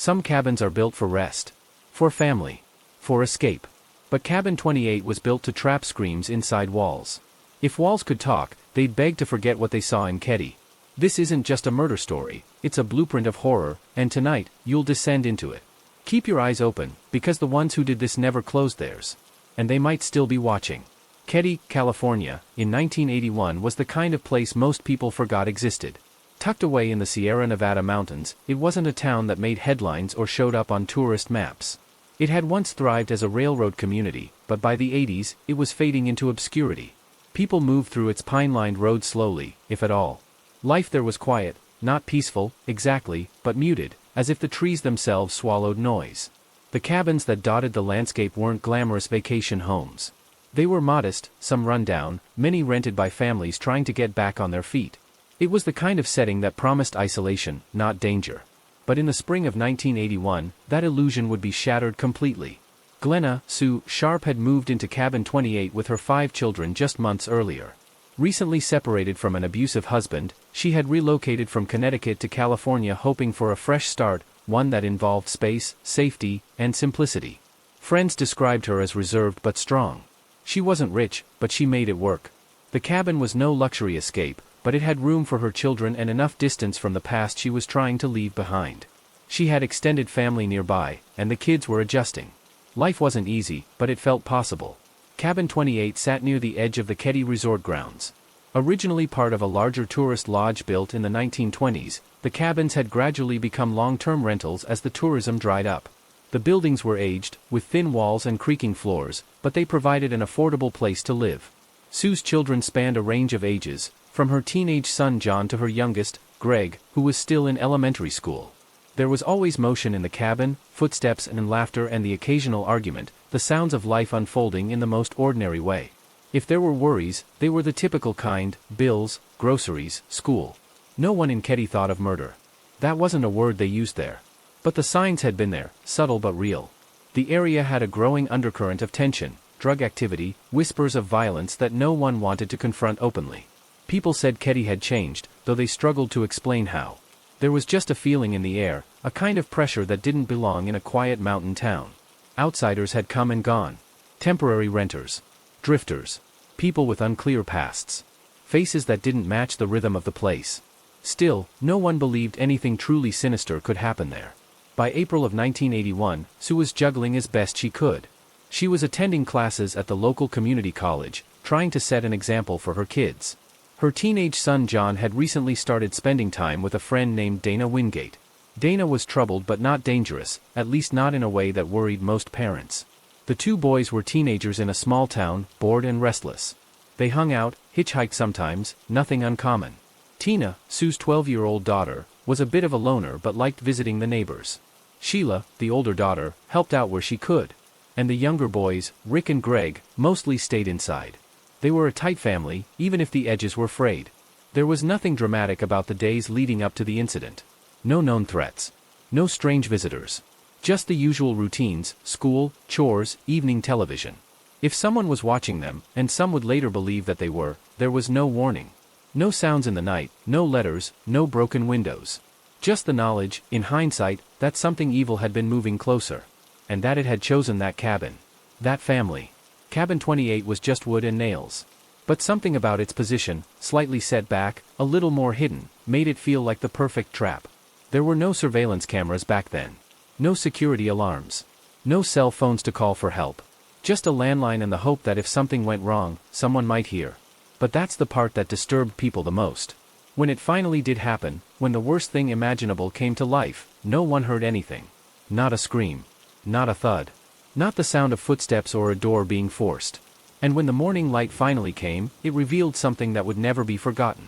Some cabins are built for rest. For family. For escape. But Cabin 28 was built to trap screams inside walls. If walls could talk, they'd beg to forget what they saw in Keddy. This isn't just a murder story, it's a blueprint of horror, and tonight, you'll descend into it. Keep your eyes open, because the ones who did this never closed theirs. And they might still be watching. Keddy, California, in 1981 was the kind of place most people forgot existed. Tucked away in the Sierra Nevada mountains, it wasn't a town that made headlines or showed up on tourist maps. It had once thrived as a railroad community, but by the 80s, it was fading into obscurity. People moved through its pine-lined roads slowly, if at all. Life there was quiet, not peaceful, exactly, but muted, as if the trees themselves swallowed noise. The cabins that dotted the landscape weren't glamorous vacation homes. They were modest, some run-down, many rented by families trying to get back on their feet. It was the kind of setting that promised isolation, not danger. But in the spring of 1981, that illusion would be shattered completely. Glenna Sue Sharp had moved into Cabin 28 with her 5 children just months earlier. Recently separated from an abusive husband, she had relocated from Connecticut to California hoping for a fresh start, one that involved space, safety, and simplicity. Friends described her as reserved but strong. She wasn't rich, but she made it work. The cabin was no luxury escape, but it had room for her children and enough distance from the past she was trying to leave behind. She had extended family nearby, and the kids were adjusting. Life wasn't easy, but it felt possible. Cabin 28 sat near the edge of the Keddy Resort grounds. Originally part of a larger tourist lodge built in the 1920s, the cabins had gradually become long-term rentals as the tourism dried up. The buildings were aged, with thin walls and creaking floors, but they provided an affordable place to live. Sue's children spanned a range of ages, from her teenage son John to her youngest, Greg, who was still in elementary school. There was always motion in the cabin, footsteps and laughter and the occasional argument, the sounds of life unfolding in the most ordinary way. If there were worries, they were the typical kind: bills, groceries, school. No one in Keddy thought of murder. That wasn't a word they used there. But the signs had been there, subtle but real. The area had a growing undercurrent of tension, drug activity, whispers of violence that no one wanted to confront openly. People said Keddy had changed, though they struggled to explain how. There was just a feeling in the air, a kind of pressure that didn't belong in a quiet mountain town. Outsiders had come and gone. Temporary renters. Drifters. People with unclear pasts. Faces that didn't match the rhythm of the place. Still, no one believed anything truly sinister could happen there. By April of 1981, Sue was juggling as best she could. She was attending classes at the local community college, trying to set an example for her kids. Her teenage son John had recently started spending time with a friend named Dana Wingate. Dana was troubled but not dangerous, at least not in a way that worried most parents. The 2 boys were teenagers in a small town, bored and restless. They hung out, hitchhiked sometimes, nothing uncommon. Tina, Sue's 12-year-old daughter, was a bit of a loner but liked visiting the neighbors. Sheila, the older daughter, helped out where she could. And the younger boys, Rick and Greg, mostly stayed inside. They were a tight family, even if the edges were frayed. There was nothing dramatic about the days leading up to the incident. No known threats. No strange visitors. Just the usual routines: school, chores, evening television. If someone was watching them, and some would later believe that they were, there was no warning. No sounds in the night, no letters, no broken windows. Just the knowledge, in hindsight, that something evil had been moving closer. And that it had chosen that cabin. That family. Cabin 28 was just wood and nails. But something about its position, slightly set back, a little more hidden, made it feel like the perfect trap. There were no surveillance cameras back then. No security alarms. No cell phones to call for help. Just a landline and the hope that if something went wrong, someone might hear. But that's the part that disturbed people the most. When it finally did happen, when the worst thing imaginable came to life, no one heard anything. Not a scream. Not a thud. Not the sound of footsteps or a door being forced. And when the morning light finally came, it revealed something that would never be forgotten.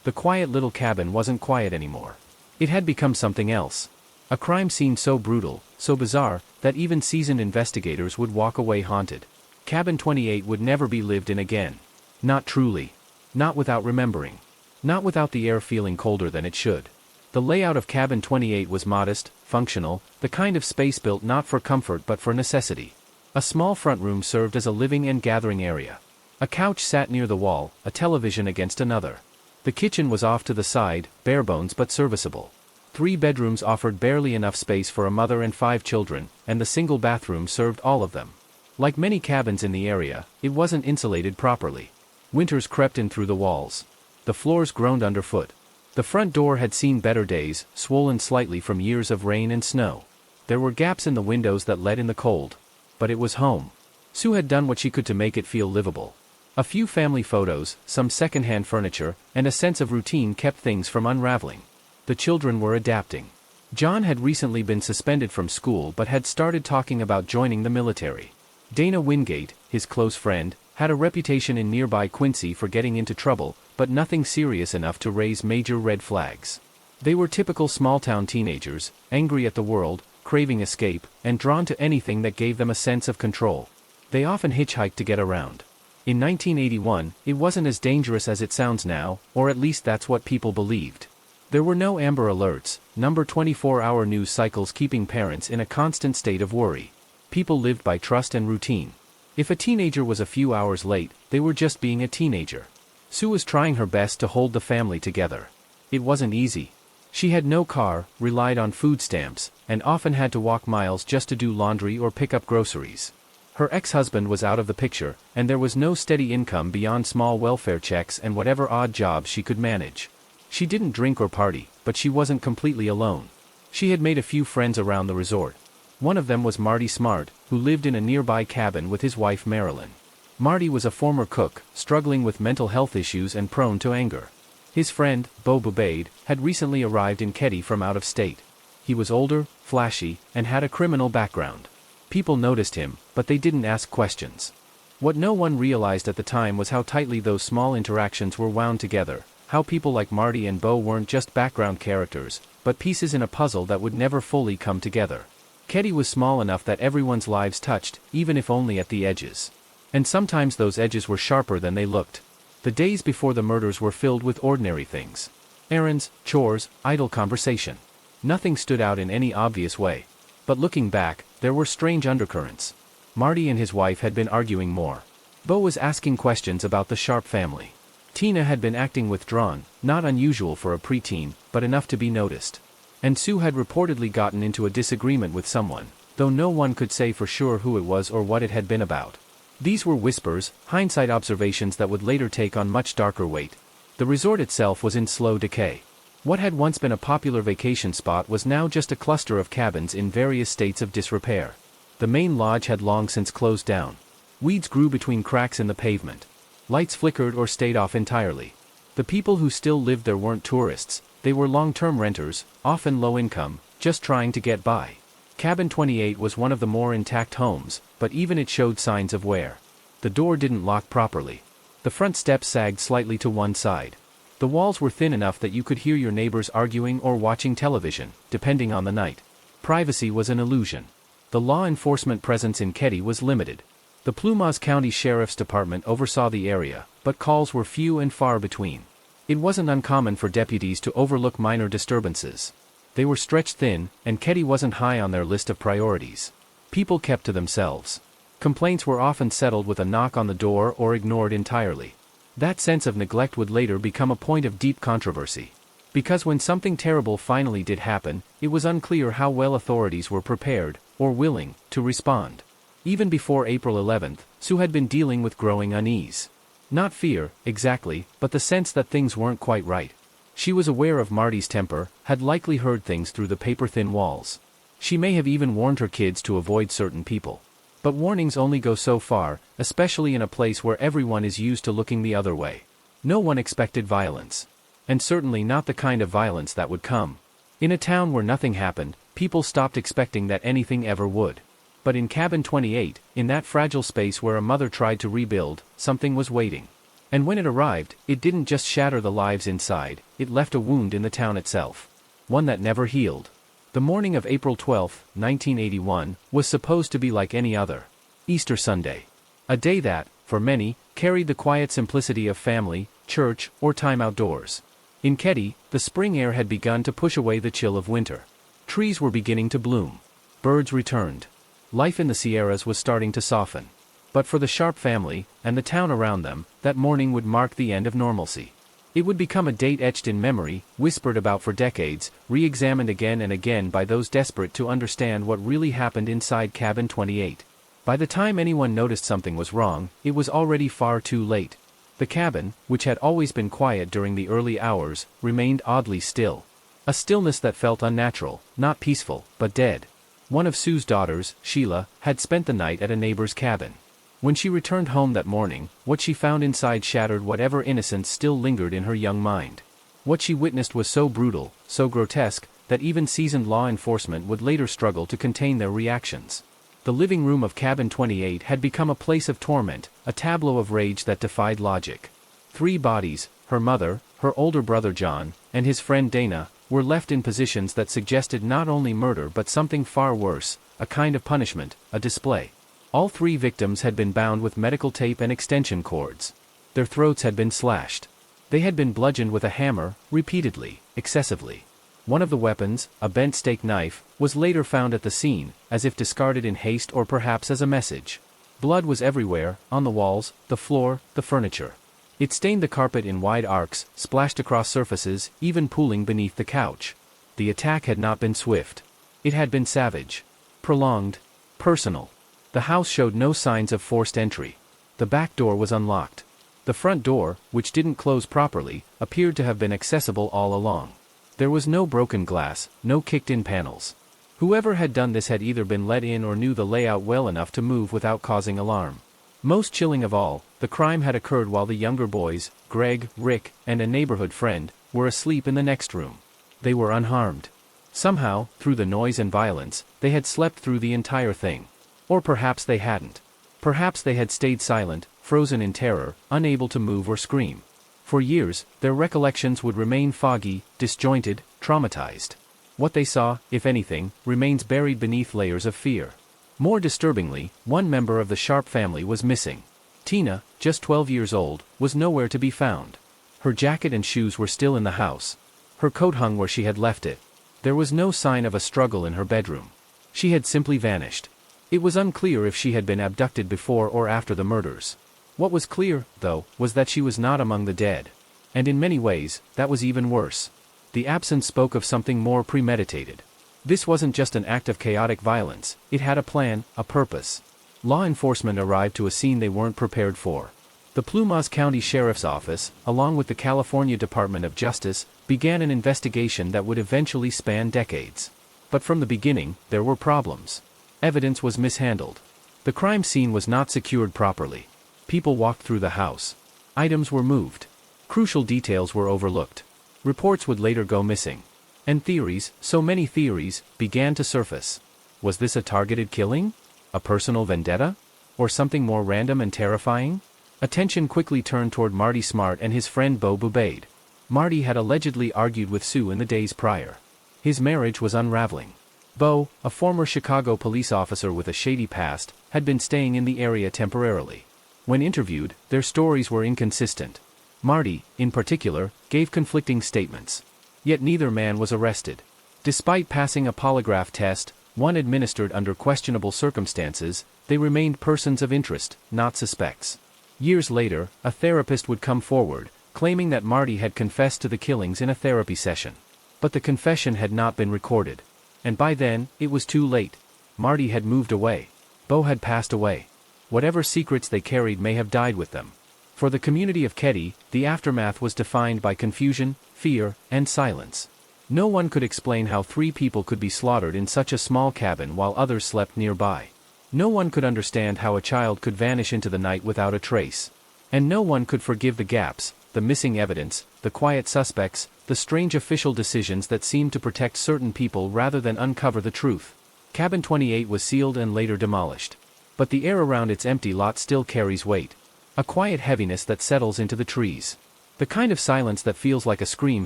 The quiet little cabin wasn't quiet anymore. It had become something else. A crime scene so brutal, so bizarre, that even seasoned investigators would walk away haunted. Cabin 28 would never be lived in again. Not truly. Not without remembering. Not without the air feeling colder than it should. The layout of Cabin 28 was modest, functional, the kind of space built not for comfort but for necessity. A small front room served as a living and gathering area. A couch sat near the wall, a television against another. The kitchen was off to the side, bare bones but serviceable. 3 bedrooms offered barely enough space for a mother and 5 children, and the single bathroom served all of them. Like many cabins in the area, it wasn't insulated properly. Winters crept in through the walls. The floors groaned underfoot. The front door had seen better days, swollen slightly from years of rain and snow. There were gaps in the windows that let in the cold. But it was home. Sue had done what she could to make it feel livable. A few family photos, some second-hand furniture, and a sense of routine kept things from unraveling. The children were adapting. John had recently been suspended from school but had started talking about joining the military. Dana Wingate, his close friend, had a reputation in nearby Quincy for getting into trouble, but nothing serious enough to raise major red flags. They were typical small-town teenagers, angry at the world, craving escape, and drawn to anything that gave them a sense of control. They often hitchhiked to get around. In 1981, it wasn't as dangerous as it sounds now, or at least that's what people believed. There were no Amber Alerts, number 24-hour news cycles keeping parents in a constant state of worry. People lived by trust and routine. If a teenager was a few hours late, they were just being a teenager. Sue was trying her best to hold the family together. It wasn't easy. She had no car, relied on food stamps, and often had to walk miles just to do laundry or pick up groceries. Her ex-husband was out of the picture, and there was no steady income beyond small welfare checks and whatever odd jobs she could manage. She didn't drink or party, but she wasn't completely alone. She had made a few friends around the resort. One of them was Marty Smart, who lived in a nearby cabin with his wife Marilyn. Marty was a former cook, struggling with mental health issues and prone to anger. His friend, Beau Boubade, had recently arrived in Keddie from out of state. He was older, flashy, and had a criminal background. People noticed him, but they didn't ask questions. What no one realized at the time was how tightly those small interactions were wound together, how people like Marty and Beau weren't just background characters, but pieces in a puzzle that would never fully come together. Keddie was small enough that everyone's lives touched, even if only at the edges. And sometimes those edges were sharper than they looked. The days before the murders were filled with ordinary things. Errands, chores, idle conversation. Nothing stood out in any obvious way. But looking back, there were strange undercurrents. Marty and his wife had been arguing more. Beau was asking questions about the Sharp family. Tina had been acting withdrawn, not unusual for a preteen, but enough to be noticed. And Sue had reportedly gotten into a disagreement with someone, though no one could say for sure who it was or what it had been about. These were whispers, hindsight observations that would later take on much darker weight. The resort itself was in slow decay. What had once been a popular vacation spot was now just a cluster of cabins in various states of disrepair. The main lodge had long since closed down. Weeds grew between cracks in the pavement. Lights flickered or stayed off entirely. The people who still lived there weren't tourists, they were long-term renters, often low income, just trying to get by. Cabin 28 was one of the more intact homes, but even it showed signs of wear. The door didn't lock properly. The front steps sagged slightly to one side. The walls were thin enough that you could hear your neighbors arguing or watching television, depending on the night. Privacy was an illusion. The law enforcement presence in Keddie was limited. The Plumas County Sheriff's Department oversaw the area, but calls were few and far between. It wasn't uncommon for deputies to overlook minor disturbances. They were stretched thin, and Keddie wasn't high on their list of priorities. People kept to themselves. Complaints were often settled with a knock on the door or ignored entirely. That sense of neglect would later become a point of deep controversy. Because when something terrible finally did happen, it was unclear how well authorities were prepared, or willing, to respond. Even before April 11th, Sue had been dealing with growing unease. Not fear, exactly, but the sense that things weren't quite right. She was aware of Marty's temper, had likely heard things through the paper-thin walls. She may have even warned her kids to avoid certain people. But warnings only go so far, especially in a place where everyone is used to looking the other way. No one expected violence. And certainly not the kind of violence that would come. In a town where nothing happened, people stopped expecting that anything ever would. But in Cabin 28, in that fragile space where a mother tried to rebuild, something was waiting. And when it arrived, it didn't just shatter the lives inside, it left a wound in the town itself. One that never healed. The morning of April 12, 1981, was supposed to be like any other. Easter Sunday. A day that, for many, carried the quiet simplicity of family, church, or time outdoors. In Keddie, the spring air had begun to push away the chill of winter. Trees were beginning to bloom. Birds returned. Life in the Sierras was starting to soften. But for the Sharp family, and the town around them, that morning would mark the end of normalcy. It would become a date etched in memory, whispered about for decades, re-examined again and again by those desperate to understand what really happened inside cabin 28. By the time anyone noticed something was wrong, it was already far too late. The cabin, which had always been quiet during the early hours, remained oddly still. A stillness that felt unnatural, not peaceful, but dead. One of Sue's daughters, Sheila, had spent the night at a neighbor's cabin. When she returned home that morning, what she found inside shattered whatever innocence still lingered in her young mind. What she witnessed was so brutal, so grotesque, that even seasoned law enforcement would later struggle to contain their reactions. The living room of cabin 28 had become a place of torment, a tableau of rage that defied logic. 3 bodies, her mother, her older brother John, and his friend Dana, were left in positions that suggested not only murder but something far worse, a kind of punishment, a display. All 3 victims had been bound with medical tape and extension cords. Their throats had been slashed. They had been bludgeoned with a hammer, repeatedly, excessively. One of the weapons, a bent steak knife, was later found at the scene, as if discarded in haste or perhaps as a message. Blood was everywhere, on the walls, the floor, the furniture. It stained the carpet in wide arcs, splashed across surfaces, even pooling beneath the couch. The attack had not been swift. It had been savage. Prolonged. Personal. The house showed no signs of forced entry. The back door was unlocked. The front door, which didn't close properly, appeared to have been accessible all along. There was no broken glass, no kicked-in panels. Whoever had done this had either been let in or knew the layout well enough to move without causing alarm. Most chilling of all, the crime had occurred while the younger boys, Greg, Rick, and a neighborhood friend, were asleep in the next room. They were unharmed. Somehow, through the noise and violence, they had slept through the entire thing. Or perhaps they hadn't. Perhaps they had stayed silent, frozen in terror, unable to move or scream. For years, their recollections would remain foggy, disjointed, traumatized. What they saw, if anything, remains buried beneath layers of fear. More disturbingly, one member of the Sharp family was missing. Tina, just 12 years old, was nowhere to be found. Her jacket and shoes were still in the house. Her coat hung where she had left it. There was no sign of a struggle in her bedroom. She had simply vanished. It was unclear if she had been abducted before or after the murders. What was clear, though, was that she was not among the dead. And in many ways, that was even worse. The absence spoke of something more premeditated. This wasn't just an act of chaotic violence, it had a plan, a purpose. Law enforcement arrived to a scene they weren't prepared for. The Plumas County Sheriff's Office, along with the California Department of Justice, began an investigation that would eventually span decades. But from the beginning, there were problems. Evidence was mishandled. The crime scene was not secured properly. People walked through the house. Items were moved. Crucial details were overlooked. Reports would later go missing. And theories, so many theories, began to surface. Was this a targeted killing? A personal vendetta? Or something more random and terrifying? Attention quickly turned toward Marty Smart and his friend Beau Bubaid. Marty had allegedly argued with Sue in the days prior. His marriage was unraveling. Beau, a former Chicago police officer with a shady past, had been staying in the area temporarily. When interviewed, their stories were inconsistent. Marty, in particular, gave conflicting statements. Yet neither man was arrested. Despite passing a polygraph test, one administered under questionable circumstances, they remained persons of interest, not suspects. Years later, a therapist would come forward, claiming that Marty had confessed to the killings in a therapy session. But the confession had not been recorded. And by then, it was too late. Marty had moved away. Beau had passed away. Whatever secrets they carried may have died with them. For the community of Keddie, the aftermath was defined by confusion, fear, and silence. No one could explain how 3 people could be slaughtered in such a small cabin while others slept nearby. No one could understand how a child could vanish into the night without a trace. And no one could forgive the gaps, the missing evidence, the quiet suspects, the strange official decisions that seemed to protect certain people rather than uncover the truth. Cabin 28 was sealed and later demolished. But the air around its empty lot still carries weight. A quiet heaviness that settles into the trees. The kind of silence that feels like a scream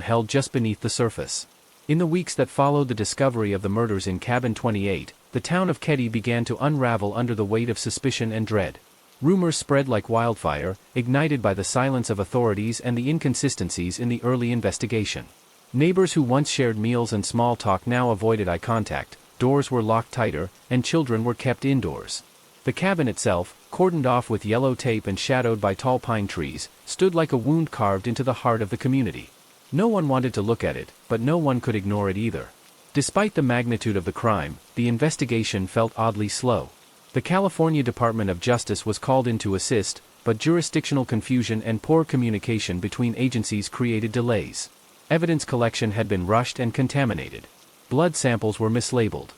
held just beneath the surface. In the weeks that followed the discovery of the murders in Cabin 28, the town of Keddie began to unravel under the weight of suspicion and dread. Rumors spread like wildfire, ignited by the silence of authorities and the inconsistencies in the early investigation. Neighbors who once shared meals and small talk now avoided eye contact, doors were locked tighter, and children were kept indoors. The cabin itself, cordoned off with yellow tape and shadowed by tall pine trees, stood like a wound carved into the heart of the community. No one wanted to look at it, but no one could ignore it either. Despite the magnitude of the crime, the investigation felt oddly slow. The California Department of Justice was called in to assist, but jurisdictional confusion and poor communication between agencies created delays. Evidence collection had been rushed and contaminated. Blood samples were mislabeled.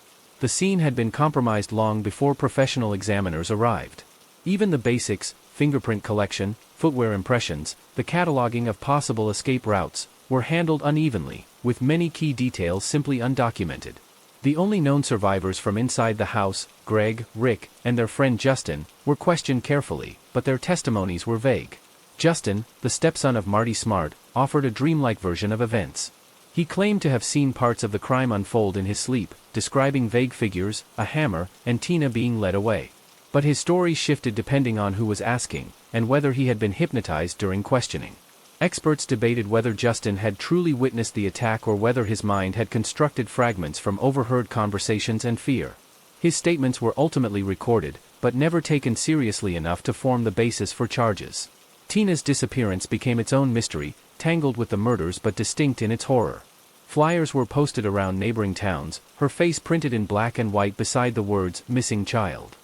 The scene had been compromised long before professional examiners arrived. Even the basics, fingerprint collection, footwear impressions, the cataloging of possible escape routes, were handled unevenly, with many key details simply undocumented. The only known survivors from inside the house, Greg, Rick, and their friend Justin, were questioned carefully, but their testimonies were vague. Justin, the stepson of Marty Smart, offered a dreamlike version of events. He claimed to have seen parts of the crime unfold in his sleep, describing vague figures, a hammer, and Tina being led away. But his story shifted depending on who was asking, and whether he had been hypnotized during questioning. Experts debated whether Justin had truly witnessed the attack or whether his mind had constructed fragments from overheard conversations and fear. His statements were ultimately recorded, but never taken seriously enough to form the basis for charges. Tina's disappearance became its own mystery, tangled with the murders but distinct in its horror. Flyers were posted around neighboring towns, her face printed in black and white beside the words, "Missing Child."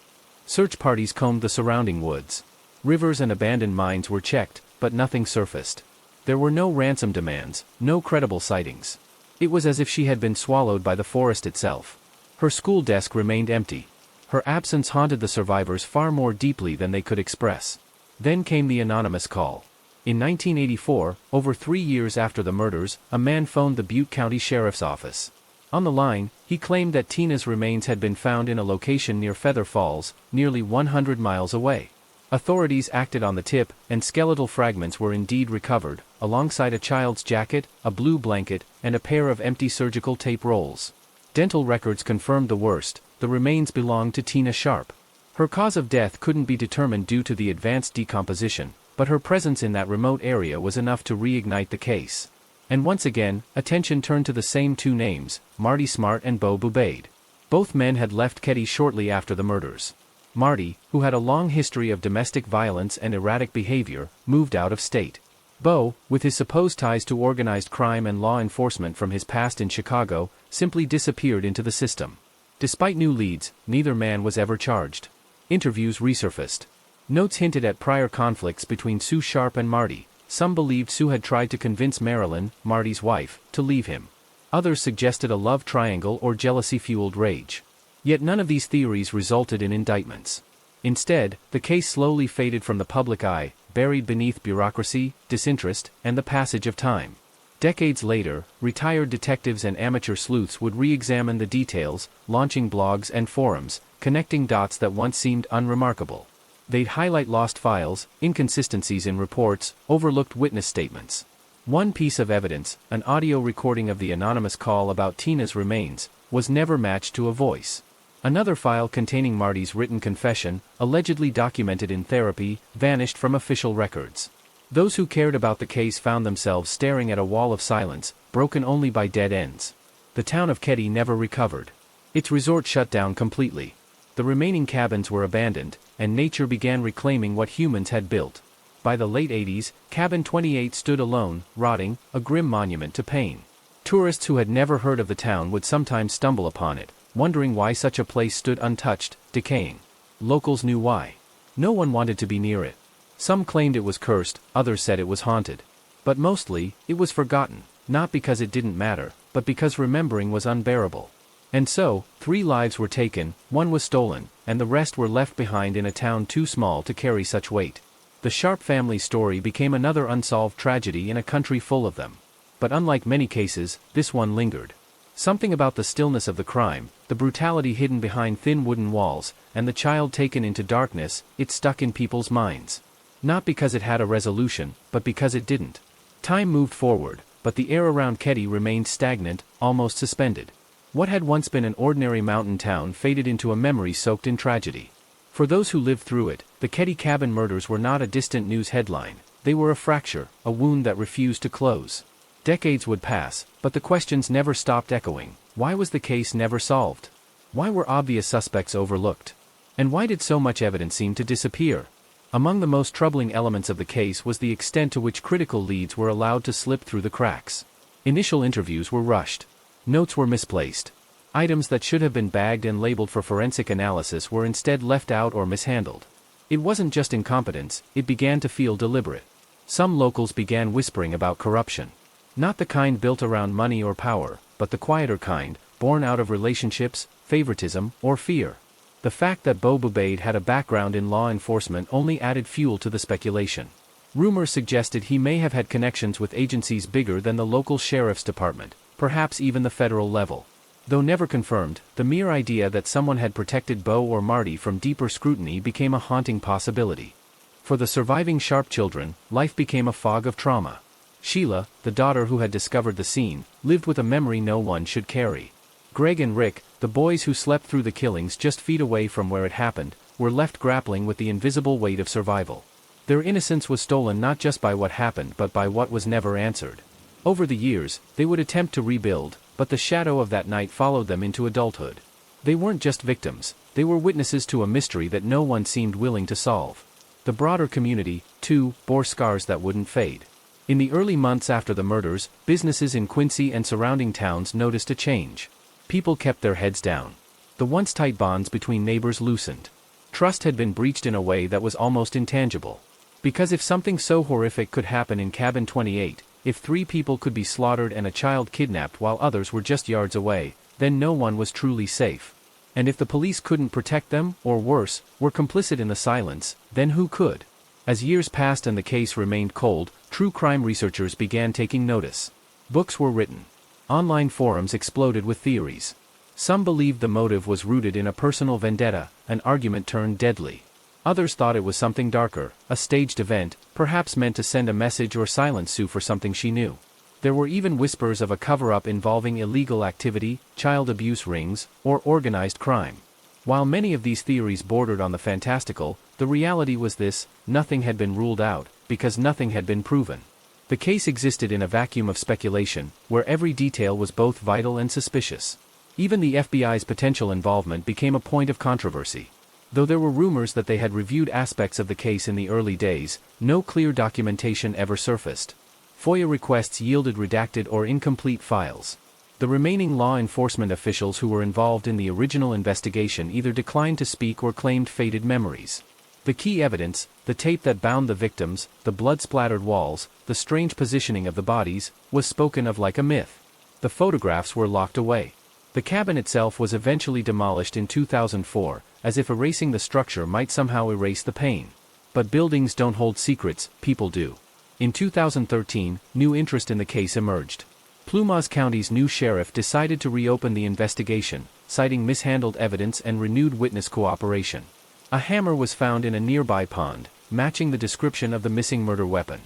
Search parties combed the surrounding woods. Rivers and abandoned mines were checked, but nothing surfaced. There were no ransom demands, no credible sightings. It was as if she had been swallowed by the forest itself. Her school desk remained empty. Her absence haunted the survivors far more deeply than they could express. Then came the anonymous call. In 1984, over 3 years after the murders, a man phoned the Butte County Sheriff's Office. On the line, he claimed that Tina's remains had been found in a location near Feather Falls, nearly 100 miles away. Authorities acted on the tip, and skeletal fragments were indeed recovered, alongside a child's jacket, a blue blanket, and a pair of empty surgical tape rolls. Dental records confirmed the worst: the remains belonged to Tina Sharp. Her cause of death couldn't be determined due to the advanced decomposition, but her presence in that remote area was enough to reignite the case. And once again, attention turned to the same two names, Marty Smart and Beau Bubaid. Both men had left Keddie shortly after the murders. Marty, who had a long history of domestic violence and erratic behavior, moved out of state. Beau, with his supposed ties to organized crime and law enforcement from his past in Chicago, simply disappeared into the system. Despite new leads, neither man was ever charged. Interviews resurfaced. Notes hinted at prior conflicts between Sue Sharp and Marty. Some believed Sue had tried to convince Marilyn, Marty's wife, to leave him. Others suggested a love triangle or jealousy-fueled rage. Yet none of these theories resulted in indictments. Instead, the case slowly faded from the public eye, buried beneath bureaucracy, disinterest, and the passage of time. Decades later, retired detectives and amateur sleuths would re-examine the details, launching blogs and forums, connecting dots that once seemed unremarkable. They'd highlight lost files, inconsistencies in reports, overlooked witness statements. One piece of evidence, an audio recording of the anonymous call about Tina's remains, was never matched to a voice. Another file containing Marty's written confession, allegedly documented in therapy, vanished from official records. Those who cared about the case found themselves staring at a wall of silence, broken only by dead ends. The town of Keddie never recovered. Its resort shut down completely. The remaining cabins were abandoned, and nature began reclaiming what humans had built. By the late 80s, Cabin 28 stood alone, rotting, a grim monument to pain. Tourists who had never heard of the town would sometimes stumble upon it, wondering why such a place stood untouched, decaying. Locals knew why. No one wanted to be near it. Some claimed it was cursed, others said it was haunted. But mostly, it was forgotten, not because it didn't matter, but because remembering was unbearable. And so, 3 lives were taken, 1 was stolen, and the rest were left behind in a town too small to carry such weight. The Sharp family story became another unsolved tragedy in a country full of them. But unlike many cases, this one lingered. Something about the stillness of the crime, the brutality hidden behind thin wooden walls, and the child taken into darkness, it stuck in people's minds. Not because it had a resolution, but because it didn't. Time moved forward, but the air around Keddie remained stagnant, almost suspended. What had once been an ordinary mountain town faded into a memory soaked in tragedy. For those who lived through it, the Keddie cabin murders were not a distant news headline. They were a fracture, a wound that refused to close. Decades would pass, but the questions never stopped echoing. Why was the case never solved? Why were obvious suspects overlooked? And why did so much evidence seem to disappear? Among the most troubling elements of the case was the extent to which critical leads were allowed to slip through the cracks. Initial interviews were rushed. Notes were misplaced. Items that should have been bagged and labeled for forensic analysis were instead left out or mishandled. It wasn't just incompetence, it began to feel deliberate. Some locals began whispering about corruption. Not the kind built around money or power, but the quieter kind, born out of relationships, favoritism, or fear. The fact that Bo Bubaid had a background in law enforcement only added fuel to the speculation. Rumors suggested he may have had connections with agencies bigger than the local sheriff's department, perhaps even the federal level. Though never confirmed, the mere idea that someone had protected Bo or Marty from deeper scrutiny became a haunting possibility. For the surviving Sharp children, life became a fog of trauma. Sheila, the daughter who had discovered the scene, lived with a memory no one should carry. Greg and Rick, the boys who slept through the killings just feet away from where it happened, were left grappling with the invisible weight of survival. Their innocence was stolen not just by what happened but by what was never answered. Over the years, they would attempt to rebuild, but the shadow of that night followed them into adulthood. They weren't just victims, they were witnesses to a mystery that no one seemed willing to solve. The broader community, too, bore scars that wouldn't fade. In the early months after the murders, businesses in Quincy and surrounding towns noticed a change. People kept their heads down. The once tight bonds between neighbors loosened. Trust had been breached in a way that was almost intangible. Because if something so horrific could happen in Cabin 28, if 3 people could be slaughtered and a child kidnapped while others were just yards away, then no one was truly safe. And if the police couldn't protect them, or worse, were complicit in the silence, then who could? As years passed and the case remained cold, true crime researchers began taking notice. Books were written. Online forums exploded with theories. Some believed the motive was rooted in a personal vendetta, an argument turned deadly. Others thought it was something darker, a staged event, perhaps meant to send a message or silence Sue for something she knew. There were even whispers of a cover-up involving illegal activity, child abuse rings, or organized crime. While many of these theories bordered on the fantastical, the reality was this: nothing had been ruled out, because nothing had been proven. The case existed in a vacuum of speculation, where every detail was both vital and suspicious. Even the FBI's potential involvement became a point of controversy. Though there were rumors that they had reviewed aspects of the case in the early days, no clear documentation ever surfaced. FOIA requests yielded redacted or incomplete files. The remaining law enforcement officials who were involved in the original investigation either declined to speak or claimed faded memories. The key evidence, the tape that bound the victims, the blood-splattered walls, the strange positioning of the bodies, was spoken of like a myth. The photographs were locked away. The cabin itself was eventually demolished in 2004, as if erasing the structure might somehow erase the pain. But buildings don't hold secrets, people do. In 2013, new interest in the case emerged. Plumas County's new sheriff decided to reopen the investigation, citing mishandled evidence and renewed witness cooperation. A hammer was found in a nearby pond, matching the description of the missing murder weapon.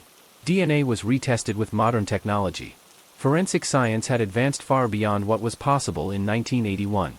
DNA was retested with modern technology. Forensic science had advanced far beyond what was possible in 1981.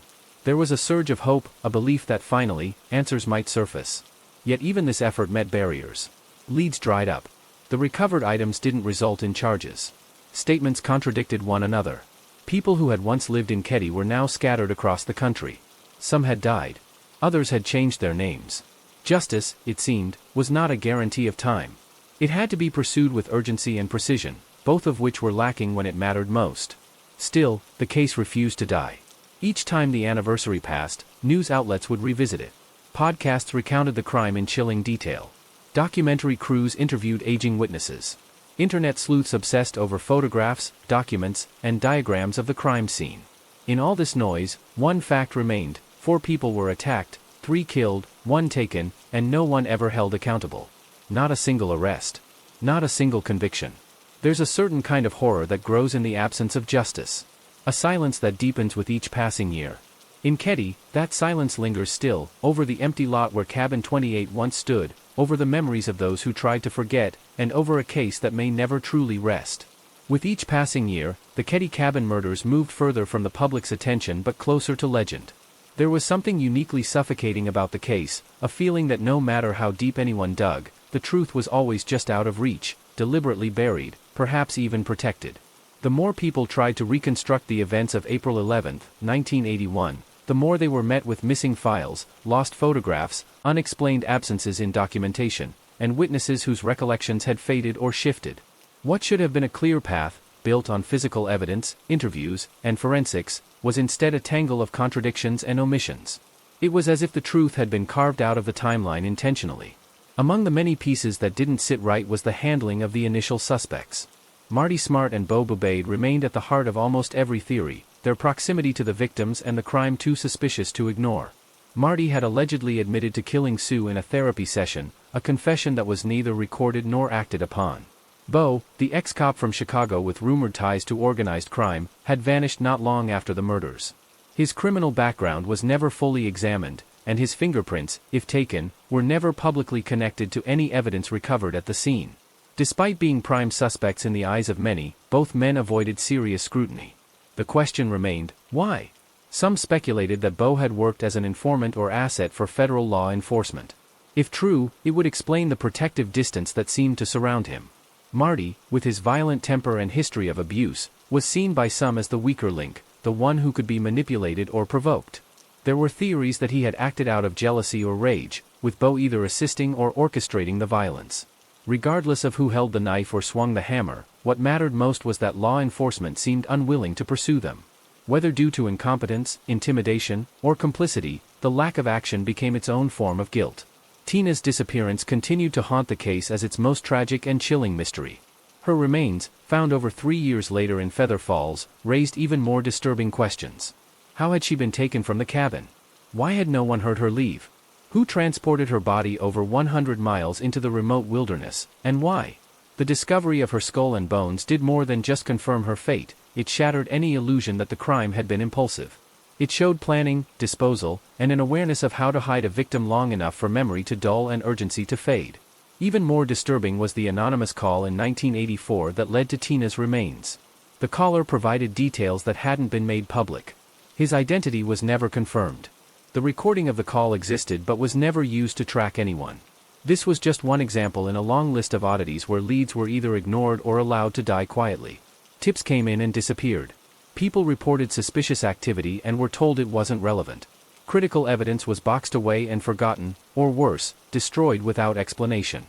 There was a surge of hope, a belief that finally, answers might surface. Yet even this effort met barriers. Leads dried up. The recovered items didn't result in charges. Statements contradicted one another. People who had once lived in Keddie were now scattered across the country. Some had died. Others had changed their names. Justice, it seemed, was not a guarantee of time. It had to be pursued with urgency and precision, both of which were lacking when it mattered most. Still, the case refused to die. Each time the anniversary passed, news outlets would revisit it. Podcasts recounted the crime in chilling detail. Documentary crews interviewed aging witnesses. Internet sleuths obsessed over photographs, documents, and diagrams of the crime scene. In all this noise, one fact remained: 4 people were attacked, 3 killed, 1 taken, and no one ever held accountable. Not a single arrest. Not a single conviction. There's a certain kind of horror that grows in the absence of justice. A silence that deepens with each passing year. In Keddie, that silence lingers still, over the empty lot where Cabin 28 once stood, over the memories of those who tried to forget, and over a case that may never truly rest. With each passing year, the Keddie cabin murders moved further from the public's attention but closer to legend. There was something uniquely suffocating about the case, a feeling that no matter how deep anyone dug, the truth was always just out of reach, deliberately buried, perhaps even protected. The more people tried to reconstruct the events of April 11, 1981, the more they were met with missing files, lost photographs, unexplained absences in documentation, and witnesses whose recollections had faded or shifted. What should have been a clear path, built on physical evidence, interviews, and forensics, was instead a tangle of contradictions and omissions. It was as if the truth had been carved out of the timeline intentionally. Among the many pieces that didn't sit right was the handling of the initial suspects. Marty Smart and Bo Bubaid remained at the heart of almost every theory, their proximity to the victims and the crime too suspicious to ignore. Marty had allegedly admitted to killing Sue in a therapy session, a confession that was neither recorded nor acted upon. Bo, the ex-cop from Chicago with rumored ties to organized crime, had vanished not long after the murders. His criminal background was never fully examined, and his fingerprints, if taken, were never publicly connected to any evidence recovered at the scene. Despite being prime suspects in the eyes of many, both men avoided serious scrutiny. The question remained, why? Some speculated that Bo had worked as an informant or asset for federal law enforcement. If true, it would explain the protective distance that seemed to surround him. Marty, with his violent temper and history of abuse, was seen by some as the weaker link, the one who could be manipulated or provoked. There were theories that he had acted out of jealousy or rage, with Bo either assisting or orchestrating the violence. Regardless of who held the knife or swung the hammer, what mattered most was that law enforcement seemed unwilling to pursue them. Whether due to incompetence, intimidation, or complicity, the lack of action became its own form of guilt. Tina's disappearance continued to haunt the case as its most tragic and chilling mystery. Her remains, found over 3 years later in Feather Falls, raised even more disturbing questions. How had she been taken from the cabin? Why had no one heard her leave? Who transported her body over 100 miles into the remote wilderness, and why? The discovery of her skull and bones did more than just confirm her fate, it shattered any illusion that the crime had been impulsive. It showed planning, disposal, and an awareness of how to hide a victim long enough for memory to dull and urgency to fade. Even more disturbing was the anonymous call in 1984 that led to Tina's remains. The caller provided details that hadn't been made public. His identity was never confirmed. The recording of the call existed but was never used to track anyone. This was just one example in a long list of oddities where leads were either ignored or allowed to die quietly. Tips came in and disappeared. People reported suspicious activity and were told it wasn't relevant. Critical evidence was boxed away and forgotten, or worse, destroyed without explanation.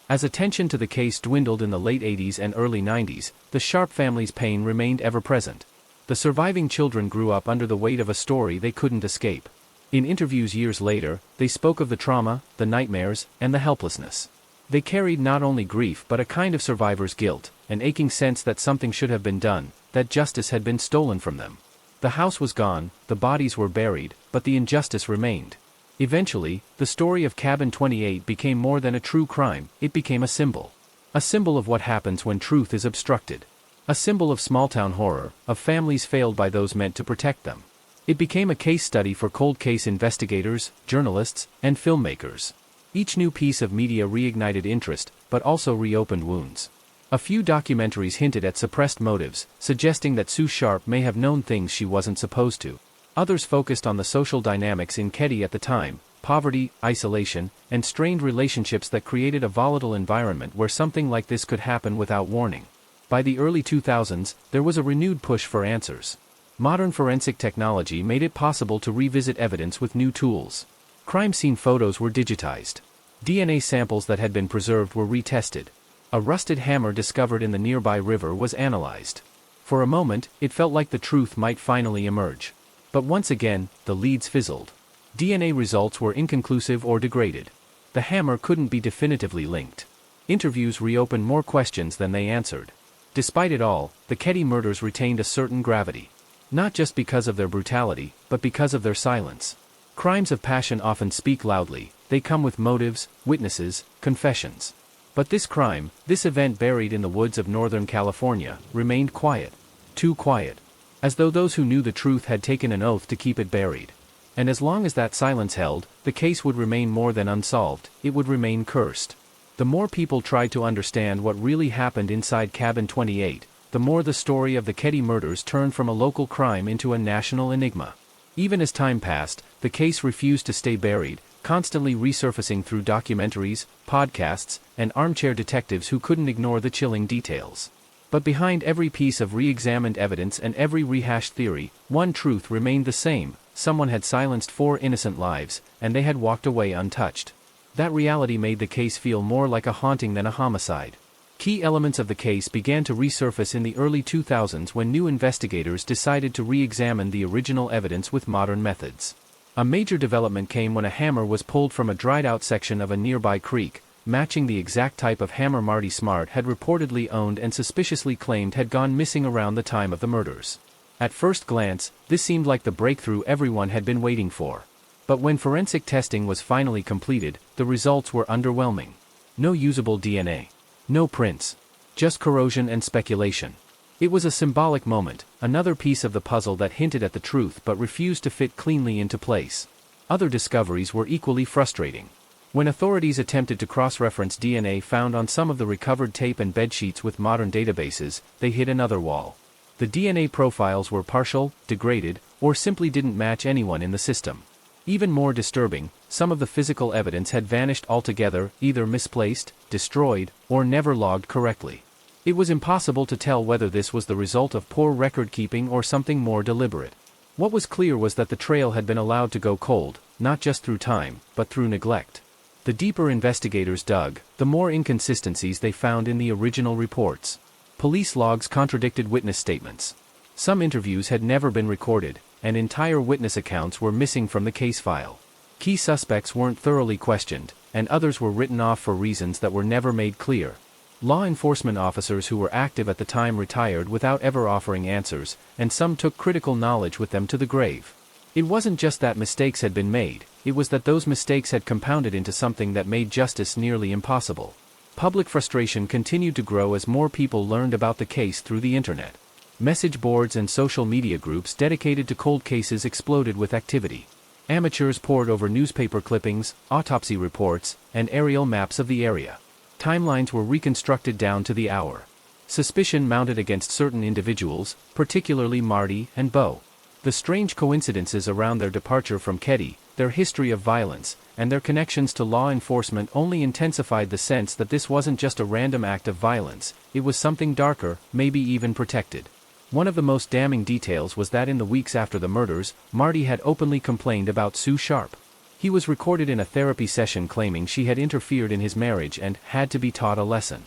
As attention to the case dwindled in the late 80s and early 90s, the Sharp family's pain remained ever present. The surviving children grew up under the weight of a story they couldn't escape. In interviews years later, they spoke of the trauma, the nightmares, and the helplessness. They carried not only grief but a kind of survivor's guilt, an aching sense that something should have been done, that justice had been stolen from them. The house was gone, the bodies were buried, but the injustice remained. Eventually, the story of Cabin 28 became more than a true crime, it became a symbol. A symbol of what happens when truth is obstructed. A symbol of small-town horror, of families failed by those meant to protect them. It became a case study for cold case investigators, journalists, and filmmakers. Each new piece of media reignited interest, but also reopened wounds. A few documentaries hinted at suppressed motives, suggesting that Sue Sharp may have known things she wasn't supposed to. Others focused on the social dynamics in Keddie at the time, poverty, isolation, and strained relationships that created a volatile environment where something like this could happen without warning. By the early 2000s, there was a renewed push for answers. Modern forensic technology made it possible to revisit evidence with new tools. Crime scene photos were digitized. DNA samples that had been preserved were retested. A rusted hammer discovered in the nearby river was analyzed. For a moment, it felt like the truth might finally emerge. But once again, the leads fizzled. DNA results were inconclusive or degraded. The hammer couldn't be definitively linked. Interviews reopened more questions than they answered. Despite it all, the Keddie murders retained a certain gravity. Not just because of their brutality, but because of their silence. Crimes of passion often speak loudly, they come with motives, witnesses, confessions. But this crime, this event buried in the woods of Northern California, remained quiet. Too quiet. As though those who knew the truth had taken an oath to keep it buried. And as long as that silence held, the case would remain more than unsolved, it would remain cursed. The more people tried to understand what really happened inside Cabin 28, the more the story of the Keddie murders turned from a local crime into a national enigma. Even as time passed, the case refused to stay buried, constantly resurfacing through documentaries, podcasts, and armchair detectives who couldn't ignore the chilling details. But behind every piece of re-examined evidence and every rehashed theory, one truth remained the same: someone had silenced 4 innocent lives, and they had walked away untouched. That reality made the case feel more like a haunting than a homicide. Key elements of the case began to resurface in the early 2000s when new investigators decided to re-examine the original evidence with modern methods. A major development came when a hammer was pulled from a dried-out section of a nearby creek, matching the exact type of hammer Marty Smart had reportedly owned and suspiciously claimed had gone missing around the time of the murders. At first glance, this seemed like the breakthrough everyone had been waiting for. But when forensic testing was finally completed, the results were underwhelming. No usable DNA. No prints. Just corrosion and speculation. It was a symbolic moment, another piece of the puzzle that hinted at the truth but refused to fit cleanly into place. Other discoveries were equally frustrating. When authorities attempted to cross-reference DNA found on some of the recovered tape and bedsheets with modern databases, they hit another wall. The DNA profiles were partial, degraded, or simply didn't match anyone in the system. Even more disturbing, some of the physical evidence had vanished altogether, either misplaced, destroyed, or never logged correctly. It was impossible to tell whether this was the result of poor record-keeping or something more deliberate. What was clear was that the trail had been allowed to go cold, not just through time, but through neglect. The deeper investigators dug, the more inconsistencies they found in the original reports. Police logs contradicted witness statements. Some interviews had never been recorded, and entire witness accounts were missing from the case file. Key suspects weren't thoroughly questioned, and others were written off for reasons that were never made clear. Law enforcement officers who were active at the time retired without ever offering answers, and some took critical knowledge with them to the grave. It wasn't just that mistakes had been made, it was that those mistakes had compounded into something that made justice nearly impossible. Public frustration continued to grow as more people learned about the case through the internet. Message boards and social media groups dedicated to cold cases exploded with activity. Amateurs pored over newspaper clippings, autopsy reports, and aerial maps of the area. Timelines were reconstructed down to the hour. Suspicion mounted against certain individuals, particularly Marty and Bo. The strange coincidences around their departure from Keddy, their history of violence, and their connections to law enforcement only intensified the sense that this wasn't just a random act of violence, it was something darker, maybe even protected. One of the most damning details was that in the weeks after the murders, Marty had openly complained about Sue Sharp. He was recorded in a therapy session claiming she had interfered in his marriage and had to be taught a lesson.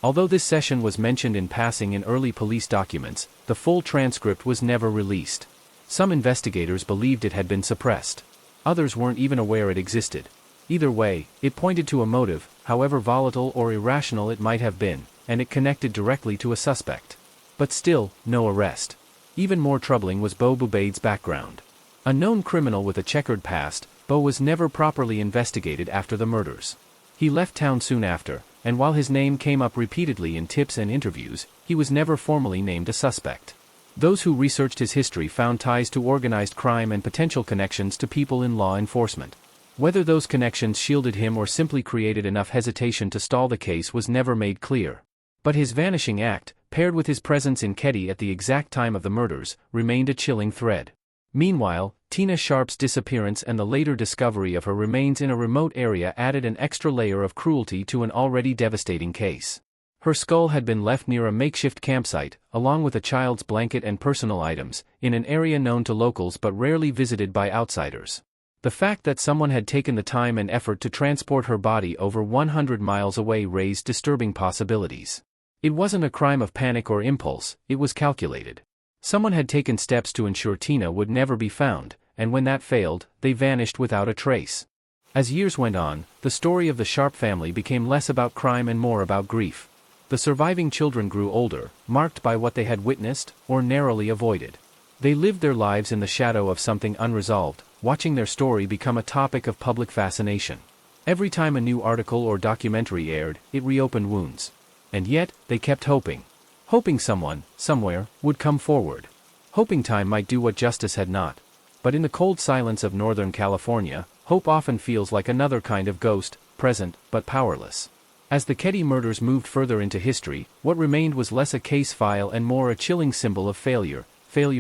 Although this session was mentioned in passing in early police documents, the full transcript was never released. Some investigators believed it had been suppressed. Others weren't even aware it existed. Either way, it pointed to a motive, however volatile or irrational it might have been, and it connected directly to a suspect. But still, no arrest. Even more troubling was Bo Bubaid's background. A known criminal with a checkered past, Bo was never properly investigated after the murders. He left town soon after, and while his name came up repeatedly in tips and interviews, he was never formally named a suspect. Those who researched his history found ties to organized crime and potential connections to people in law enforcement. Whether those connections shielded him or simply created enough hesitation to stall the case was never made clear. But his vanishing act, paired with his presence in Keddy at the exact time of the murders, remained a chilling thread. Meanwhile, Tina Sharp's disappearance and the later discovery of her remains in a remote area added an extra layer of cruelty to an already devastating case. Her skull had been left near a makeshift campsite, along with a child's blanket and personal items, in an area known to locals but rarely visited by outsiders. The fact that someone had taken the time and effort to transport her body over 100 miles away raised disturbing possibilities. It wasn't a crime of panic or impulse, it was calculated. Someone had taken steps to ensure Tina would never be found, and when that failed, they vanished without a trace. As years went on, the story of the Sharp family became less about crime and more about grief. The surviving children grew older, marked by what they had witnessed, or narrowly avoided. They lived their lives in the shadow of something unresolved, watching their story become a topic of public fascination. Every time a new article or documentary aired, it reopened wounds. And yet, they kept hoping. Hoping someone, somewhere, would come forward. Hoping time might do what justice had not. But in the cold silence of Northern California, hope often feels like another kind of ghost, present, but powerless. As the Keddy murders moved further into history, what remained was less a case file and more a chilling symbol of failure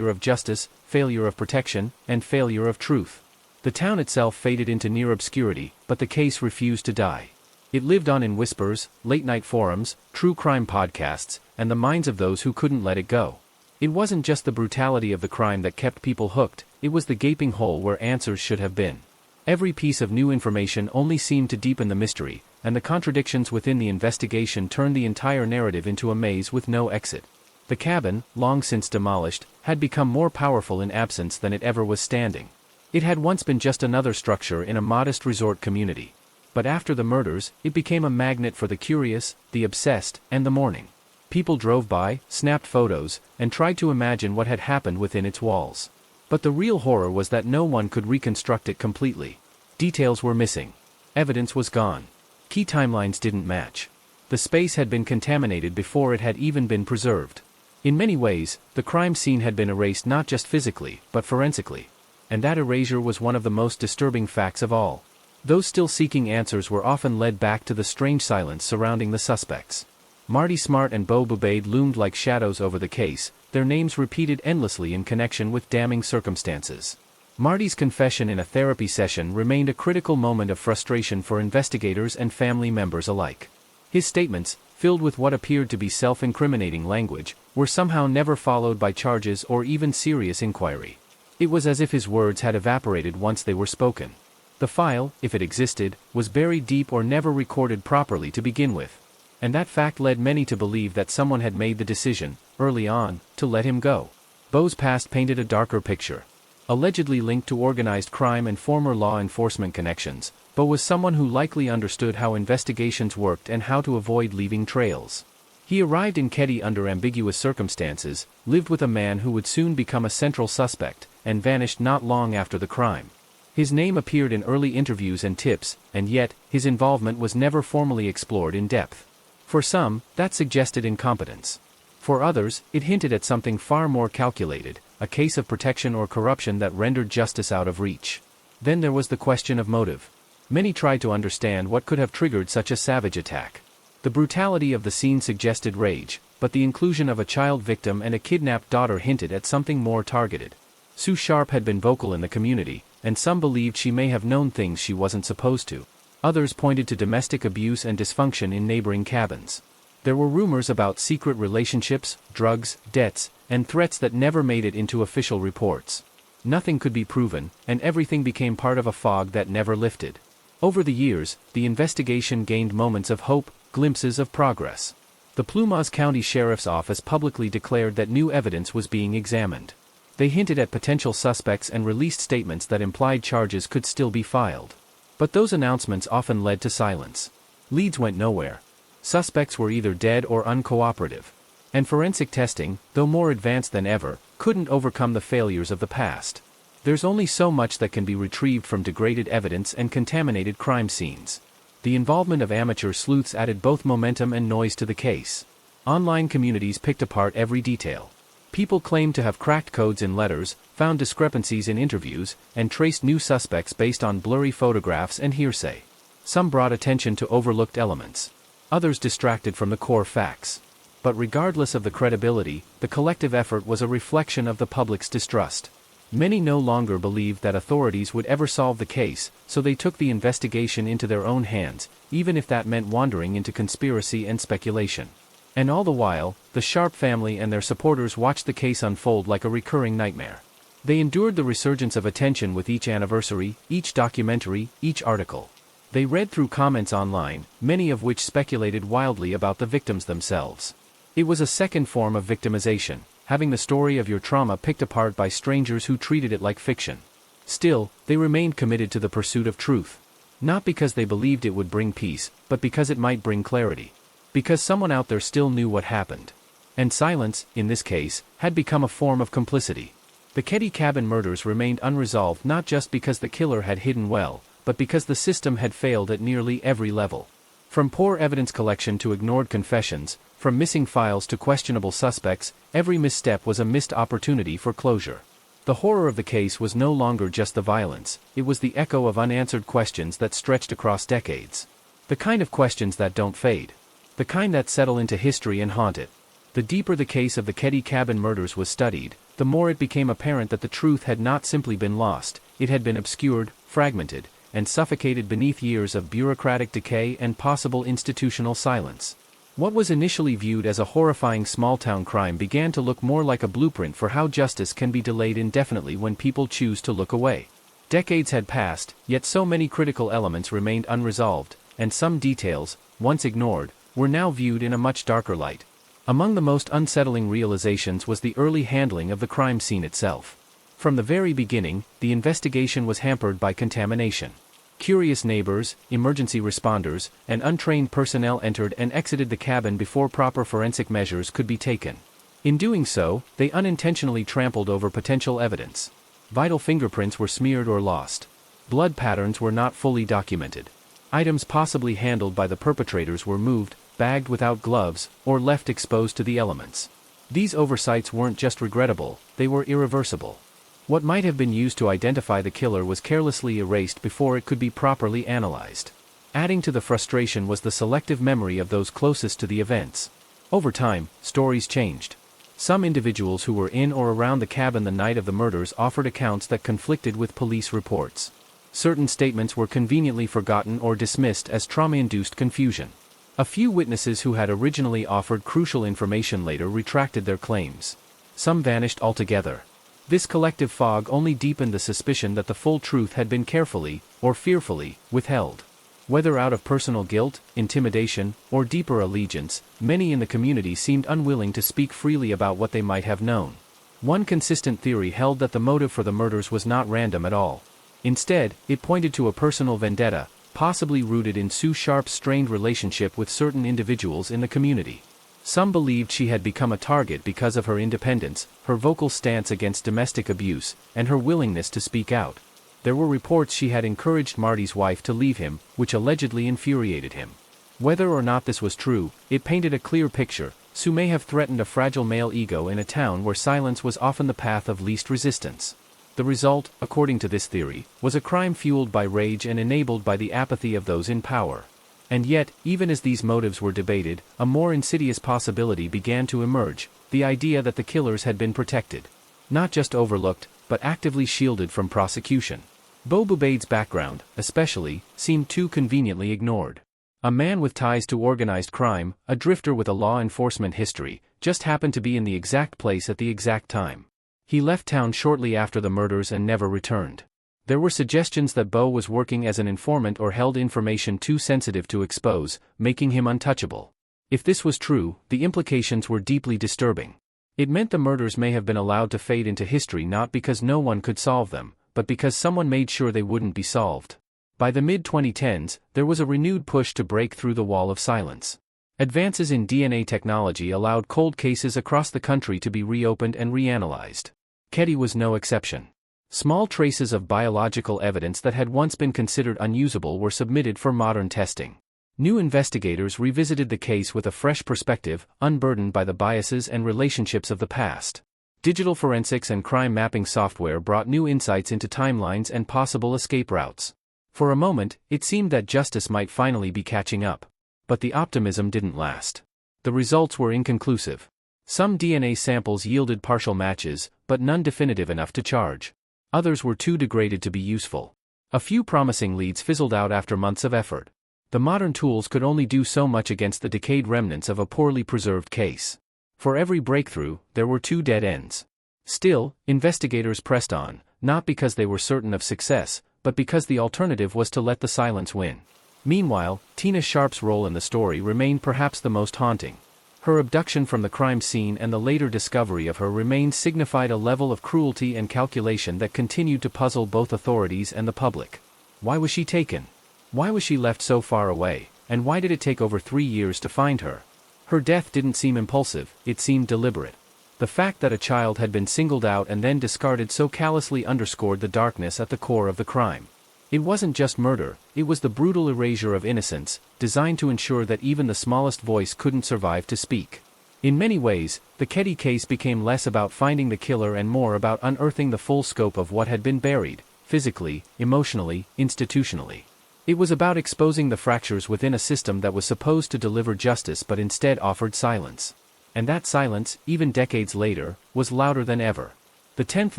of justice, failure of protection, and failure of truth. The town itself faded into near obscurity, but the case refused to die. It lived on in whispers, late-night forums, true crime podcasts, and the minds of those who couldn't let it go. It wasn't just the brutality of the crime that kept people hooked, it was the gaping hole where answers should have been. Every piece of new information only seemed to deepen the mystery, and the contradictions within the investigation turned the entire narrative into a maze with no exit. The cabin, long since demolished, had become more powerful in absence than it ever was standing. It had once been just another structure in a modest resort community. But after the murders, it became a magnet for the curious, the obsessed, and the mourning. People drove by, snapped photos, and tried to imagine what had happened within its walls. But the real horror was that no one could reconstruct it completely. Details were missing. Evidence was gone. Key timelines didn't match. The space had been contaminated before it had even been preserved. In many ways, the crime scene had been erased not just physically, but forensically. And that erasure was one of the most disturbing facts of all. Those still seeking answers were often led back to the strange silence surrounding the suspects. Marty Smart and Bo Bubaid loomed like shadows over the case, their names repeated endlessly in connection with damning circumstances. Marty's confession in a therapy session remained a critical moment of frustration for investigators and family members alike. His statements, filled with what appeared to be self-incriminating language, were somehow never followed by charges or even serious inquiry. It was as if his words had evaporated once they were spoken. The file, if it existed, was buried deep or never recorded properly to begin with. And that fact led many to believe that someone had made the decision, early on, to let him go. Bo's past painted a darker picture. Allegedly linked to organized crime and former law enforcement connections, Bo was someone who likely understood how investigations worked and how to avoid leaving trails. He arrived in Keddie under ambiguous circumstances, lived with a man who would soon become a central suspect, and vanished not long after the crime. His name appeared in early interviews and tips, and yet, his involvement was never formally explored in depth. For some, that suggested incompetence. For others, it hinted at something far more calculated, a case of protection or corruption that rendered justice out of reach. Then there was the question of motive. Many tried to understand what could have triggered such a savage attack. The brutality of the scene suggested rage, but the inclusion of a child victim and a kidnapped daughter hinted at something more targeted. Sue Sharp had been vocal in the community, and some believed she may have known things she wasn't supposed to. Others pointed to domestic abuse and dysfunction in neighboring cabins. There were rumors about secret relationships, drugs, debts, and threats that never made it into official reports. Nothing could be proven, and everything became part of a fog that never lifted. Over the years, the investigation gained moments of hope, glimpses of progress. The Plumas County Sheriff's Office publicly declared that new evidence was being examined. They hinted at potential suspects and released statements that implied charges could still be filed. But those announcements often led to silence. Leads went nowhere. Suspects were either dead or uncooperative. And forensic testing, though more advanced than ever, couldn't overcome the failures of the past. There's only so much that can be retrieved from degraded evidence and contaminated crime scenes. The involvement of amateur sleuths added both momentum and noise to the case. Online communities picked apart every detail. People claimed to have cracked codes in letters, found discrepancies in interviews, and traced new suspects based on blurry photographs and hearsay. Some brought attention to overlooked elements. Others distracted from the core facts. But regardless of the credibility, the collective effort was a reflection of the public's distrust. Many no longer believed that authorities would ever solve the case, so they took the investigation into their own hands, even if that meant wandering into conspiracy and speculation. And all the while, the Sharp family and their supporters watched the case unfold like a recurring nightmare. They endured the resurgence of attention with each anniversary, each documentary, each article. They read through comments online, many of which speculated wildly about the victims themselves. It was a second form of victimization, having the story of your trauma picked apart by strangers who treated it like fiction. Still, they remained committed to the pursuit of truth. Not because they believed it would bring peace, but because it might bring clarity. Because someone out there still knew what happened. And silence, in this case, had become a form of complicity. The Keddie cabin murders remained unresolved not just because the killer had hidden well, but because the system had failed at nearly every level. From poor evidence collection to ignored confessions, from missing files to questionable suspects, every misstep was a missed opportunity for closure. The horror of the case was no longer just the violence, it was the echo of unanswered questions that stretched across decades. The kind of questions that don't fade. The kind that settle into history and haunt it. The deeper the case of the Keddie cabin murders was studied, the more it became apparent that the truth had not simply been lost, it had been obscured, fragmented, and suffocated beneath years of bureaucratic decay and possible institutional silence. What was initially viewed as a horrifying small-town crime began to look more like a blueprint for how justice can be delayed indefinitely when people choose to look away. Decades had passed, yet so many critical elements remained unresolved, and some details, once ignored, were now viewed in a much darker light. Among the most unsettling realizations was the early handling of the crime scene itself. From the very beginning, the investigation was hampered by contamination. Curious neighbors, emergency responders, and untrained personnel entered and exited the cabin before proper forensic measures could be taken. In doing so, they unintentionally trampled over potential evidence. Vital fingerprints were smeared or lost. Blood patterns were not fully documented. Items possibly handled by the perpetrators were moved, bagged without gloves, or left exposed to the elements. These oversights weren't just regrettable, they were irreversible. What might have been used to identify the killer was carelessly erased before it could be properly analyzed. Adding to the frustration was the selective memory of those closest to the events. Over time, stories changed. Some individuals who were in or around the cabin the night of the murders offered accounts that conflicted with police reports. Certain statements were conveniently forgotten or dismissed as trauma-induced confusion. A few witnesses who had originally offered crucial information later retracted their claims. Some vanished altogether. This collective fog only deepened the suspicion that the full truth had been carefully, or fearfully, withheld. Whether out of personal guilt, intimidation, or deeper allegiance, many in the community seemed unwilling to speak freely about what they might have known. One consistent theory held that the motive for the murders was not random at all. Instead, it pointed to a personal vendetta, possibly rooted in Sue Sharp's strained relationship with certain individuals in the community. Some believed she had become a target because of her independence, her vocal stance against domestic abuse, and her willingness to speak out. There were reports she had encouraged Marty's wife to leave him, which allegedly infuriated him. Whether or not this was true, it painted a clear picture. Sue may have threatened a fragile male ego in a town where silence was often the path of least resistance. The result, according to this theory, was a crime fueled by rage and enabled by the apathy of those in power. And yet, even as these motives were debated, a more insidious possibility began to emerge: the idea that the killers had been protected. Not just overlooked, but actively shielded from prosecution. Beau Boubaid's background, especially, seemed too conveniently ignored. A man with ties to organized crime, a drifter with a law enforcement history, just happened to be in the exact place at the exact time. He left town shortly after the murders and never returned. There were suggestions that Beau was working as an informant or held information too sensitive to expose, making him untouchable. If this was true, the implications were deeply disturbing. It meant the murders may have been allowed to fade into history not because no one could solve them, but because someone made sure they wouldn't be solved. By the mid-2010s, there was a renewed push to break through the wall of silence. Advances in DNA technology allowed cold cases across the country to be reopened and reanalyzed. Keddie was no exception. Small traces of biological evidence that had once been considered unusable were submitted for modern testing. New investigators revisited the case with a fresh perspective, unburdened by the biases and relationships of the past. Digital forensics and crime mapping software brought new insights into timelines and possible escape routes. For a moment, it seemed that justice might finally be catching up. But the optimism didn't last. The results were inconclusive. Some DNA samples yielded partial matches, but none definitive enough to charge. Others were too degraded to be useful. A few promising leads fizzled out after months of effort. The modern tools could only do so much against the decayed remnants of a poorly preserved case. For every breakthrough, there were two dead ends. Still, investigators pressed on, not because they were certain of success, but because the alternative was to let the silence win. Meanwhile, Tina Sharp's role in the story remained perhaps the most haunting. Her abduction from the crime scene and the later discovery of her remains signified a level of cruelty and calculation that continued to puzzle both authorities and the public. Why was she taken? Why was she left so far away, and why did it take over 3 years to find her? Her death didn't seem impulsive, it seemed deliberate. The fact that a child had been singled out and then discarded so callously underscored the darkness at the core of the crime. It wasn't just murder, it was the brutal erasure of innocence, designed to ensure that even the smallest voice couldn't survive to speak. In many ways, the Keddie case became less about finding the killer and more about unearthing the full scope of what had been buried, physically, emotionally, institutionally. It was about exposing the fractures within a system that was supposed to deliver justice but instead offered silence. And that silence, even decades later, was louder than ever. The 10th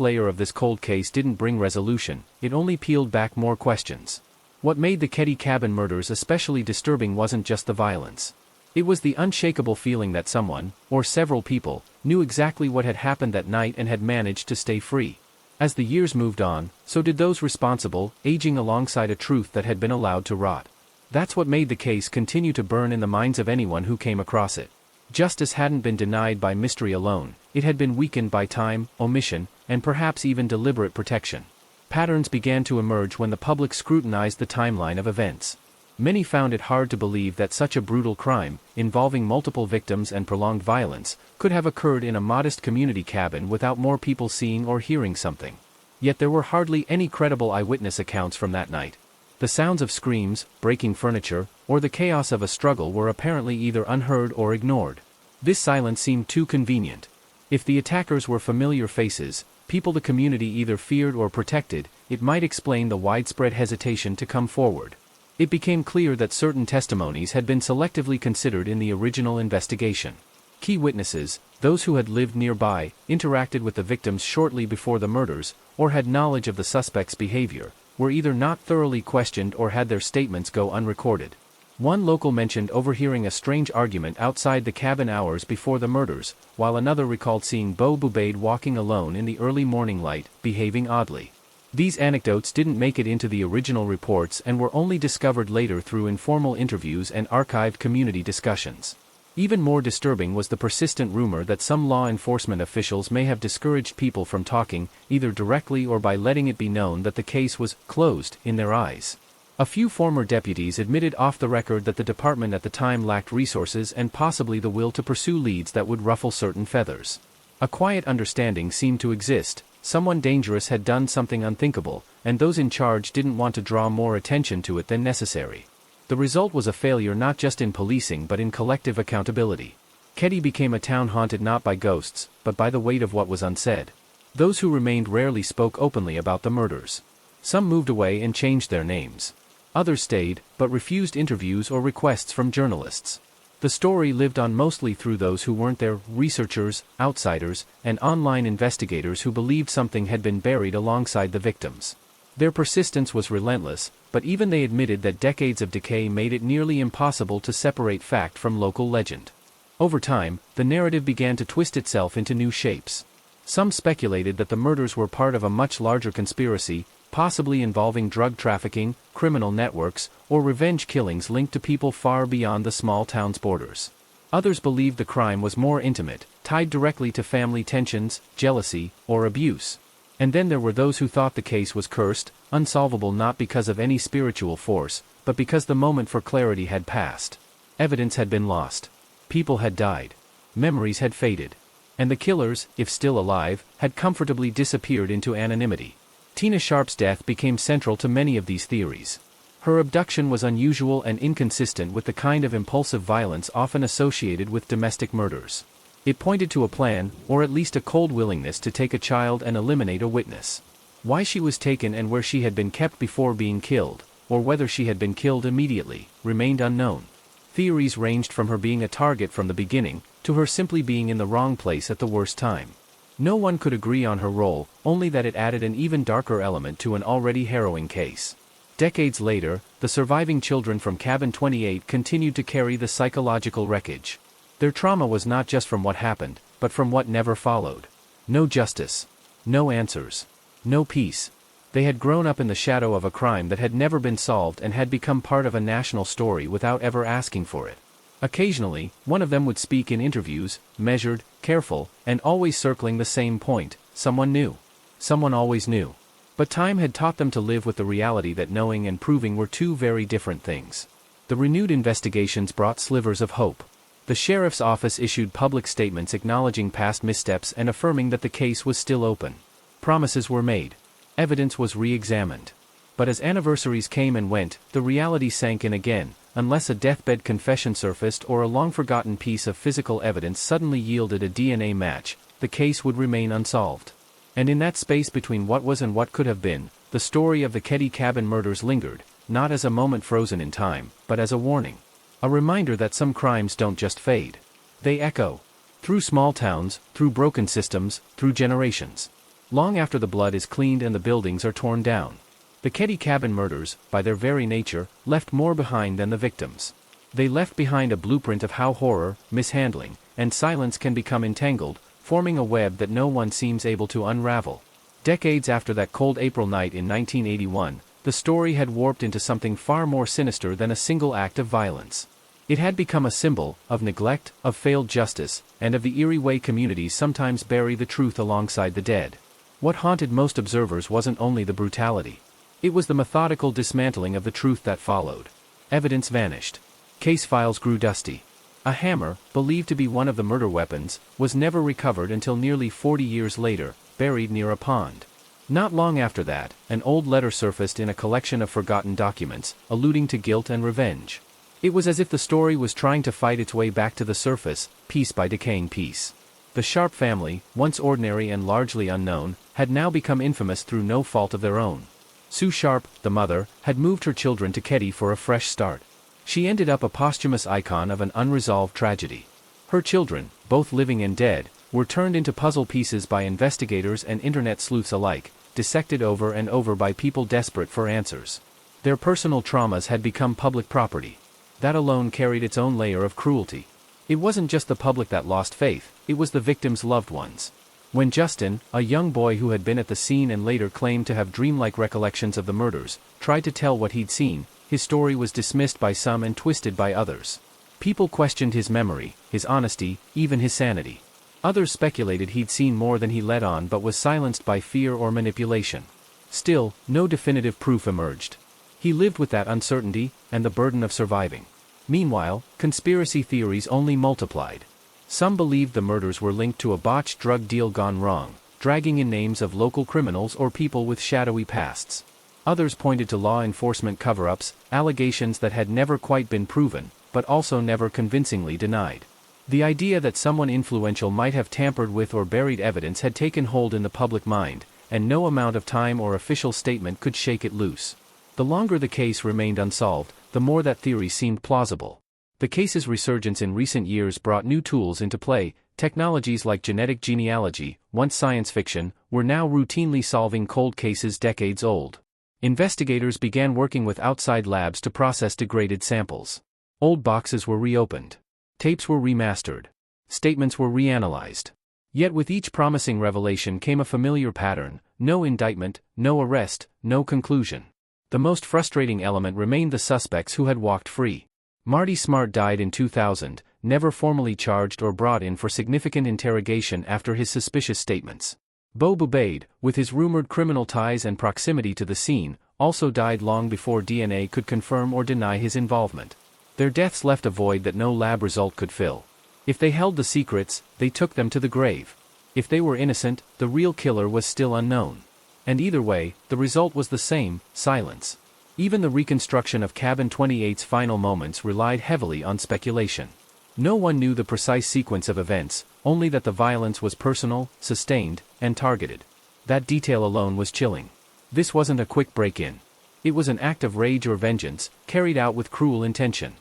layer of this cold case didn't bring resolution, it only peeled back more questions. What made the Keddie cabin murders especially disturbing wasn't just the violence. It was the unshakable feeling that someone, or several people, knew exactly what had happened that night and had managed to stay free. As the years moved on, so did those responsible, aging alongside a truth that had been allowed to rot. That's what made the case continue to burn in the minds of anyone who came across it. Justice hadn't been denied by mystery alone, it had been weakened by time, omission, and perhaps even deliberate protection. Patterns began to emerge when the public scrutinized the timeline of events. Many found it hard to believe that such a brutal crime, involving multiple victims and prolonged violence, could have occurred in a modest community cabin without more people seeing or hearing something. Yet there were hardly any credible eyewitness accounts from that night. The sounds of screams, breaking furniture, or the chaos of a struggle were apparently either unheard or ignored. This silence seemed too convenient. If the attackers were familiar faces, people the community either feared or protected, it might explain the widespread hesitation to come forward. It became clear that certain testimonies had been selectively considered in the original investigation. Key witnesses, those who had lived nearby, interacted with the victims shortly before the murders, or had knowledge of the suspect's behavior, were either not thoroughly questioned or had their statements go unrecorded. One local mentioned overhearing a strange argument outside the cabin hours before the murders, while another recalled seeing Beau Bubaid walking alone in the early morning light, behaving oddly. These anecdotes didn't make it into the original reports and were only discovered later through informal interviews and archived community discussions. Even more disturbing was the persistent rumor that some law enforcement officials may have discouraged people from talking, either directly or by letting it be known that the case was closed in their eyes. A few former deputies admitted off the record that the department at the time lacked resources and possibly the will to pursue leads that would ruffle certain feathers. A quiet understanding seemed to exist. Someone dangerous had done something unthinkable, and those in charge didn't want to draw more attention to it than necessary. The result was a failure not just in policing but in collective accountability. Keddie became a town haunted not by ghosts, but by the weight of what was unsaid. Those who remained rarely spoke openly about the murders. Some moved away and changed their names. Others stayed, but refused interviews or requests from journalists. The story lived on mostly through those who weren't there, researchers, outsiders, and online investigators who believed something had been buried alongside the victims. Their persistence was relentless, but even they admitted that decades of decay made it nearly impossible to separate fact from local legend. Over time, the narrative began to twist itself into new shapes. Some speculated that the murders were part of a much larger conspiracy, possibly involving drug trafficking, criminal networks, or revenge killings linked to people far beyond the small town's borders. Others believed the crime was more intimate, tied directly to family tensions, jealousy, or abuse. And then there were those who thought the case was cursed, unsolvable not because of any spiritual force, but because the moment for clarity had passed. Evidence had been lost. People had died. Memories had faded. And the killers, if still alive, had comfortably disappeared into anonymity. Tina Sharp's death became central to many of these theories. Her abduction was unusual and inconsistent with the kind of impulsive violence often associated with domestic murders. It pointed to a plan, or at least a cold willingness to take a child and eliminate a witness. Why she was taken and where she had been kept before being killed, or whether she had been killed immediately, remained unknown. Theories ranged from her being a target from the beginning, to her simply being in the wrong place at the worst time. No one could agree on her role, only that it added an even darker element to an already harrowing case. Decades later, the surviving children from Cabin 28 continued to carry the psychological wreckage. Their trauma was not just from what happened, but from what never followed. No justice. No answers. No peace. They had grown up in the shadow of a crime that had never been solved and had become part of a national story without ever asking for it. Occasionally, one of them would speak in interviews, measured, careful, and always circling the same point: someone knew. Someone always knew. But time had taught them to live with the reality that knowing and proving were two very different things. The renewed investigations brought slivers of hope. The sheriff's office issued public statements acknowledging past missteps and affirming that the case was still open. Promises were made. Evidence was re-examined. But as anniversaries came and went, the reality sank in again. Unless a deathbed confession surfaced or a long-forgotten piece of physical evidence suddenly yielded a DNA match, the case would remain unsolved. And in that space between what was and what could have been, the story of the Keddie cabin murders lingered, not as a moment frozen in time, but as a warning. A reminder that some crimes don't just fade. They echo. Through small towns, through broken systems, through generations. Long after the blood is cleaned and the buildings are torn down. The Keddie cabin murders, by their very nature, left more behind than the victims. They left behind a blueprint of how horror, mishandling, and silence can become entangled, forming a web that no one seems able to unravel. Decades after that cold April night in 1981, the story had warped into something far more sinister than a single act of violence. It had become a symbol of neglect, of failed justice, and of the eerie way communities sometimes bury the truth alongside the dead. What haunted most observers wasn't only the brutality. It was the methodical dismantling of the truth that followed. Evidence vanished. Case files grew dusty. A hammer, believed to be one of the murder weapons, was never recovered until nearly 40 years later, buried near a pond. Not long after that, an old letter surfaced in a collection of forgotten documents, alluding to guilt and revenge. It was as if the story was trying to fight its way back to the surface, piece by decaying piece. The Sharp family, once ordinary and largely unknown, had now become infamous through no fault of their own. Sue Sharp, the mother, had moved her children to Keddie for a fresh start. She ended up a posthumous icon of an unresolved tragedy. Her children, both living and dead, were turned into puzzle pieces by investigators and internet sleuths alike, dissected over and over by people desperate for answers. Their personal traumas had become public property. That alone carried its own layer of cruelty. It wasn't just the public that lost faith, it was the victims' loved ones. When Justin, a young boy who had been at the scene and later claimed to have dreamlike recollections of the murders, tried to tell what he'd seen, his story was dismissed by some and twisted by others. People questioned his memory, his honesty, even his sanity. Others speculated he'd seen more than he let on but was silenced by fear or manipulation. Still, no definitive proof emerged. He lived with that uncertainty, and the burden of surviving. Meanwhile, conspiracy theories only multiplied. Some believed the murders were linked to a botched drug deal gone wrong, dragging in names of local criminals or people with shadowy pasts. Others pointed to law enforcement cover-ups, allegations that had never quite been proven, but also never convincingly denied. The idea that someone influential might have tampered with or buried evidence had taken hold in the public mind, and no amount of time or official statement could shake it loose. The longer the case remained unsolved, the more that theory seemed plausible. The case's resurgence in recent years brought new tools into play. Technologies like genetic genealogy, once science fiction, were now routinely solving cold cases decades old. Investigators began working with outside labs to process degraded samples. Old boxes were reopened. Tapes were remastered. Statements were reanalyzed. Yet with each promising revelation came a familiar pattern: no indictment, no arrest, no conclusion. The most frustrating element remained the suspects who had walked free. Marty Smart died in 2000, never formally charged or brought in for significant interrogation after his suspicious statements. Bo Bubaid, with his rumored criminal ties and proximity to the scene, also died long before DNA could confirm or deny his involvement. Their deaths left a void that no lab result could fill. If they held the secrets, they took them to the grave. If they were innocent, the real killer was still unknown. And either way, the result was the same: silence. Even the reconstruction of Cabin 28's final moments relied heavily on speculation. No one knew the precise sequence of events, only that the violence was personal, sustained, and targeted. That detail alone was chilling. This wasn't a quick break-in. It was an act of rage or vengeance, carried out with cruel intention.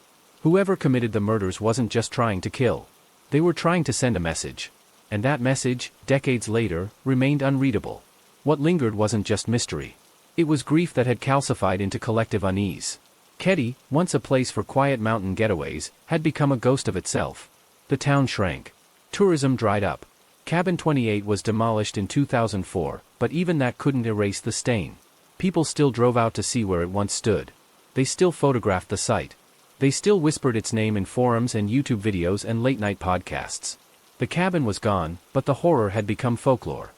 Whoever committed the murders wasn't just trying to kill. They were trying to send a message. And that message, decades later, remained unreadable. What lingered wasn't just mystery. It was grief that had calcified into collective unease. Keddie, once a place for quiet mountain getaways, had become a ghost of itself. The town shrank. Tourism dried up. Cabin 28 was demolished in 2004, but even that couldn't erase the stain. People still drove out to see where it once stood. They still photographed the site. They still whispered its name in forums and YouTube videos and late-night podcasts. The cabin was gone, but the horror had become folklore.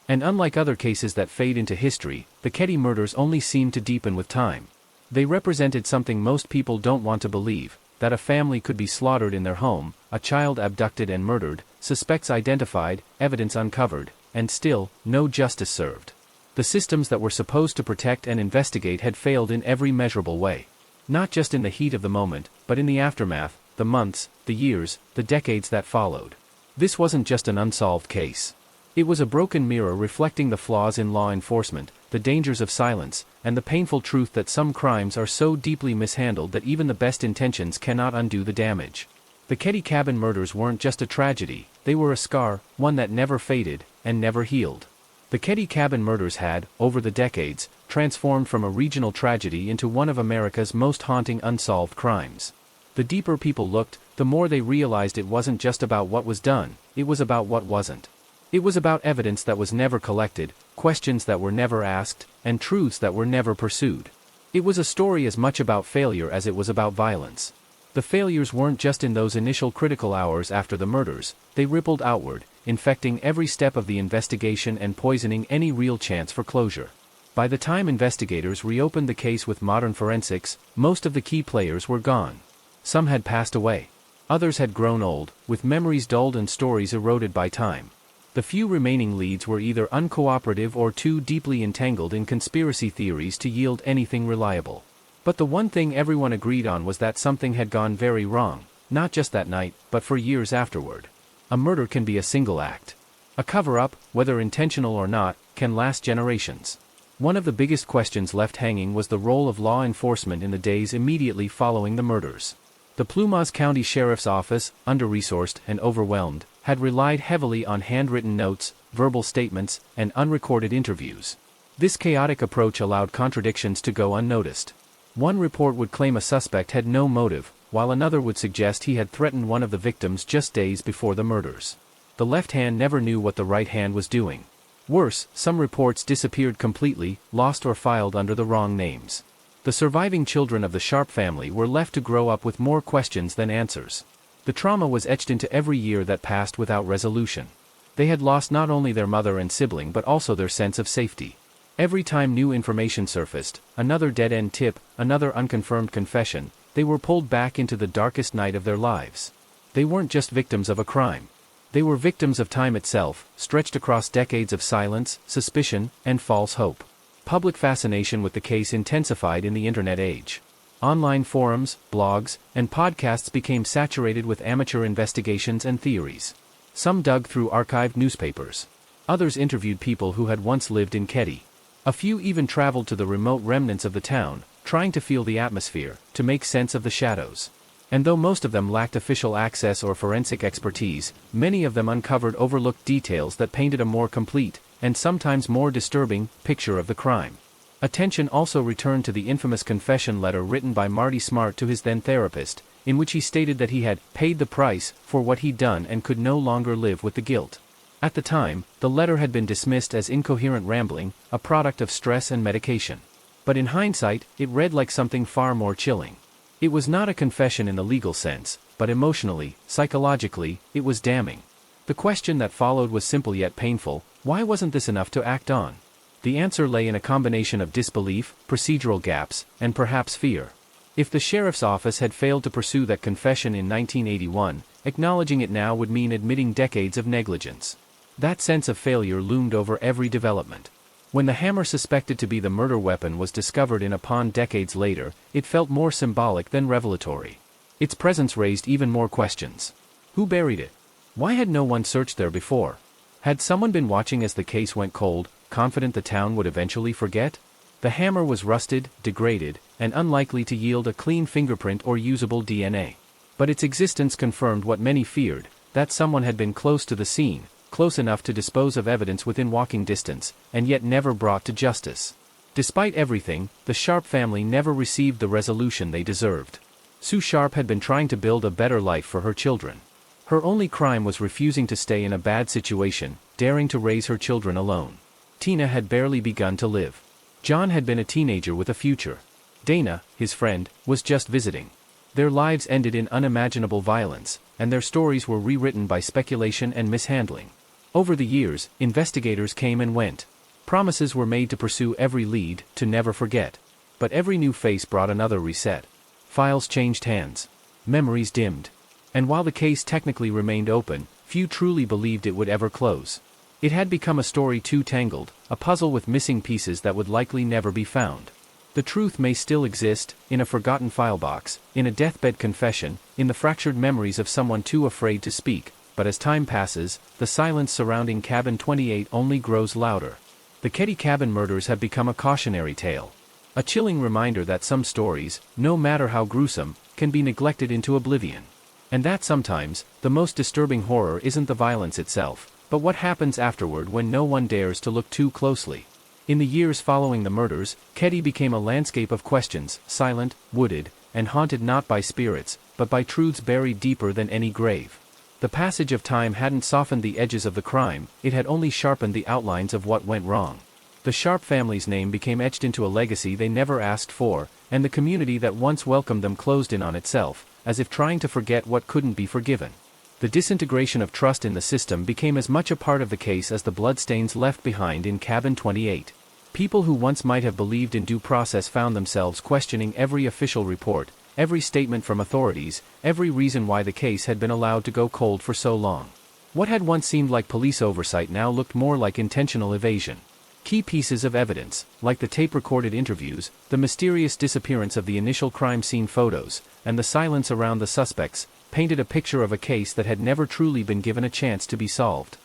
And unlike other cases that fade into history, the Keddie murders only seemed to deepen with time. They represented something most people don't want to believe: that a family could be slaughtered in their home, a child abducted and murdered, suspects identified, evidence uncovered, and still, no justice served. The systems that were supposed to protect and investigate had failed in every measurable way. Not just in the heat of the moment, but in the aftermath, the months, the years, the decades that followed. This wasn't just an unsolved case. It was a broken mirror reflecting the flaws in law enforcement, the dangers of silence, and the painful truth that some crimes are so deeply mishandled that even the best intentions cannot undo the damage. The Keddie cabin murders weren't just a tragedy, they were a scar, one that never faded, and never healed. The Keddie cabin murders had, over the decades, transformed from a regional tragedy into one of America's most haunting unsolved crimes. The deeper people looked, the more they realized it wasn't just about what was done, it was about what wasn't. It was about evidence that was never collected, questions that were never asked, and truths that were never pursued. It was a story as much about failure as it was about violence. The failures weren't just in those initial critical hours after the murders, they rippled outward, infecting every step of the investigation and poisoning any real chance for closure. By the time investigators reopened the case with modern forensics, most of the key players were gone. Some had passed away. Others had grown old, with memories dulled and stories eroded by time. The few remaining leads were either uncooperative or too deeply entangled in conspiracy theories to yield anything reliable. But the one thing everyone agreed on was that something had gone very wrong, not just that night, but for years afterward. A murder can be a single act. A cover-up, whether intentional or not, can last generations. One of the biggest questions left hanging was the role of law enforcement in the days immediately following the murders. The Plumas County Sheriff's Office, under-resourced and overwhelmed, had relied heavily on handwritten notes, verbal statements, and unrecorded interviews. This chaotic approach allowed contradictions to go unnoticed. One report would claim a suspect had no motive, while another would suggest he had threatened one of the victims just days before the murders. The left hand never knew what the right hand was doing. Worse, some reports disappeared completely, lost or filed under the wrong names. The surviving children of the Sharp family were left to grow up with more questions than answers. The trauma was etched into every year that passed without resolution. They had lost not only their mother and sibling but also their sense of safety. Every time new information surfaced, another dead-end tip, another unconfirmed confession, they were pulled back into the darkest night of their lives. They weren't just victims of a crime. They were victims of time itself, stretched across decades of silence, suspicion, and false hope. Public fascination with the case intensified in the internet age. Online forums, blogs, and podcasts became saturated with amateur investigations and theories. Some dug through archived newspapers. Others interviewed people who had once lived in Keddie. A few even traveled to the remote remnants of the town, trying to feel the atmosphere, to make sense of the shadows. And though most of them lacked official access or forensic expertise, many of them uncovered overlooked details that painted a more complete, and sometimes more disturbing, picture of the crime. Attention also returned to the infamous confession letter written by Marty Smart to his then-therapist, in which he stated that he had paid the price for what he'd done and could no longer live with the guilt. At the time, the letter had been dismissed as incoherent rambling, a product of stress and medication. But in hindsight, it read like something far more chilling. It was not a confession in the legal sense, but emotionally, psychologically, it was damning. The question that followed was simple yet painful: why wasn't this enough to act on? The answer lay in a combination of disbelief, procedural gaps, and perhaps fear. If the sheriff's office had failed to pursue that confession in 1981, acknowledging it now would mean admitting decades of negligence. That sense of failure loomed over every development. When the hammer suspected to be the murder weapon was discovered in a pond decades later, it felt more symbolic than revelatory. Its presence raised even more questions. Who buried it? Why had no one searched there before? Had someone been watching as the case went cold, confident the town would eventually forget? The hammer was rusted, degraded, and unlikely to yield a clean fingerprint or usable DNA. But its existence confirmed what many feared, that someone had been close to the scene, close enough to dispose of evidence within walking distance, and yet never brought to justice. Despite everything, the Sharp family never received the resolution they deserved. Sue Sharp had been trying to build a better life for her children. Her only crime was refusing to stay in a bad situation, daring to raise her children alone. Tina had barely begun to live. John had been a teenager with a future. Dana, his friend, was just visiting. Their lives ended in unimaginable violence, and their stories were rewritten by speculation and mishandling. Over the years, investigators came and went. Promises were made to pursue every lead, to never forget. But every new face brought another reset. Files changed hands. Memories dimmed. And while the case technically remained open, few truly believed it would ever close. It had become a story too tangled, a puzzle with missing pieces that would likely never be found. The truth may still exist, in a forgotten file box, in a deathbed confession, in the fractured memories of someone too afraid to speak, but as time passes, the silence surrounding Cabin 28 only grows louder. The Keddie Cabin murders have become a cautionary tale. A chilling reminder that some stories, no matter how gruesome, can be neglected into oblivion. And that sometimes, the most disturbing horror isn't the violence itself, but what happens afterward when no one dares to look too closely. In the years following the murders, Keddie became a landscape of questions, silent, wooded, and haunted not by spirits, but by truths buried deeper than any grave. The passage of time hadn't softened the edges of the crime, it had only sharpened the outlines of what went wrong. The Sharp family's name became etched into a legacy they never asked for, and the community that once welcomed them closed in on itself, as if trying to forget what couldn't be forgiven. The disintegration of trust in the system became as much a part of the case as the bloodstains left behind in Cabin 28. People who once might have believed in due process found themselves questioning every official report, every statement from authorities, every reason why the case had been allowed to go cold for so long. What had once seemed like police oversight now looked more like intentional evasion. Key pieces of evidence, like the tape-recorded interviews, the mysterious disappearance of the initial crime scene photos, and the silence around the suspects, painted a picture of a case that had never truly been given a chance to be solved.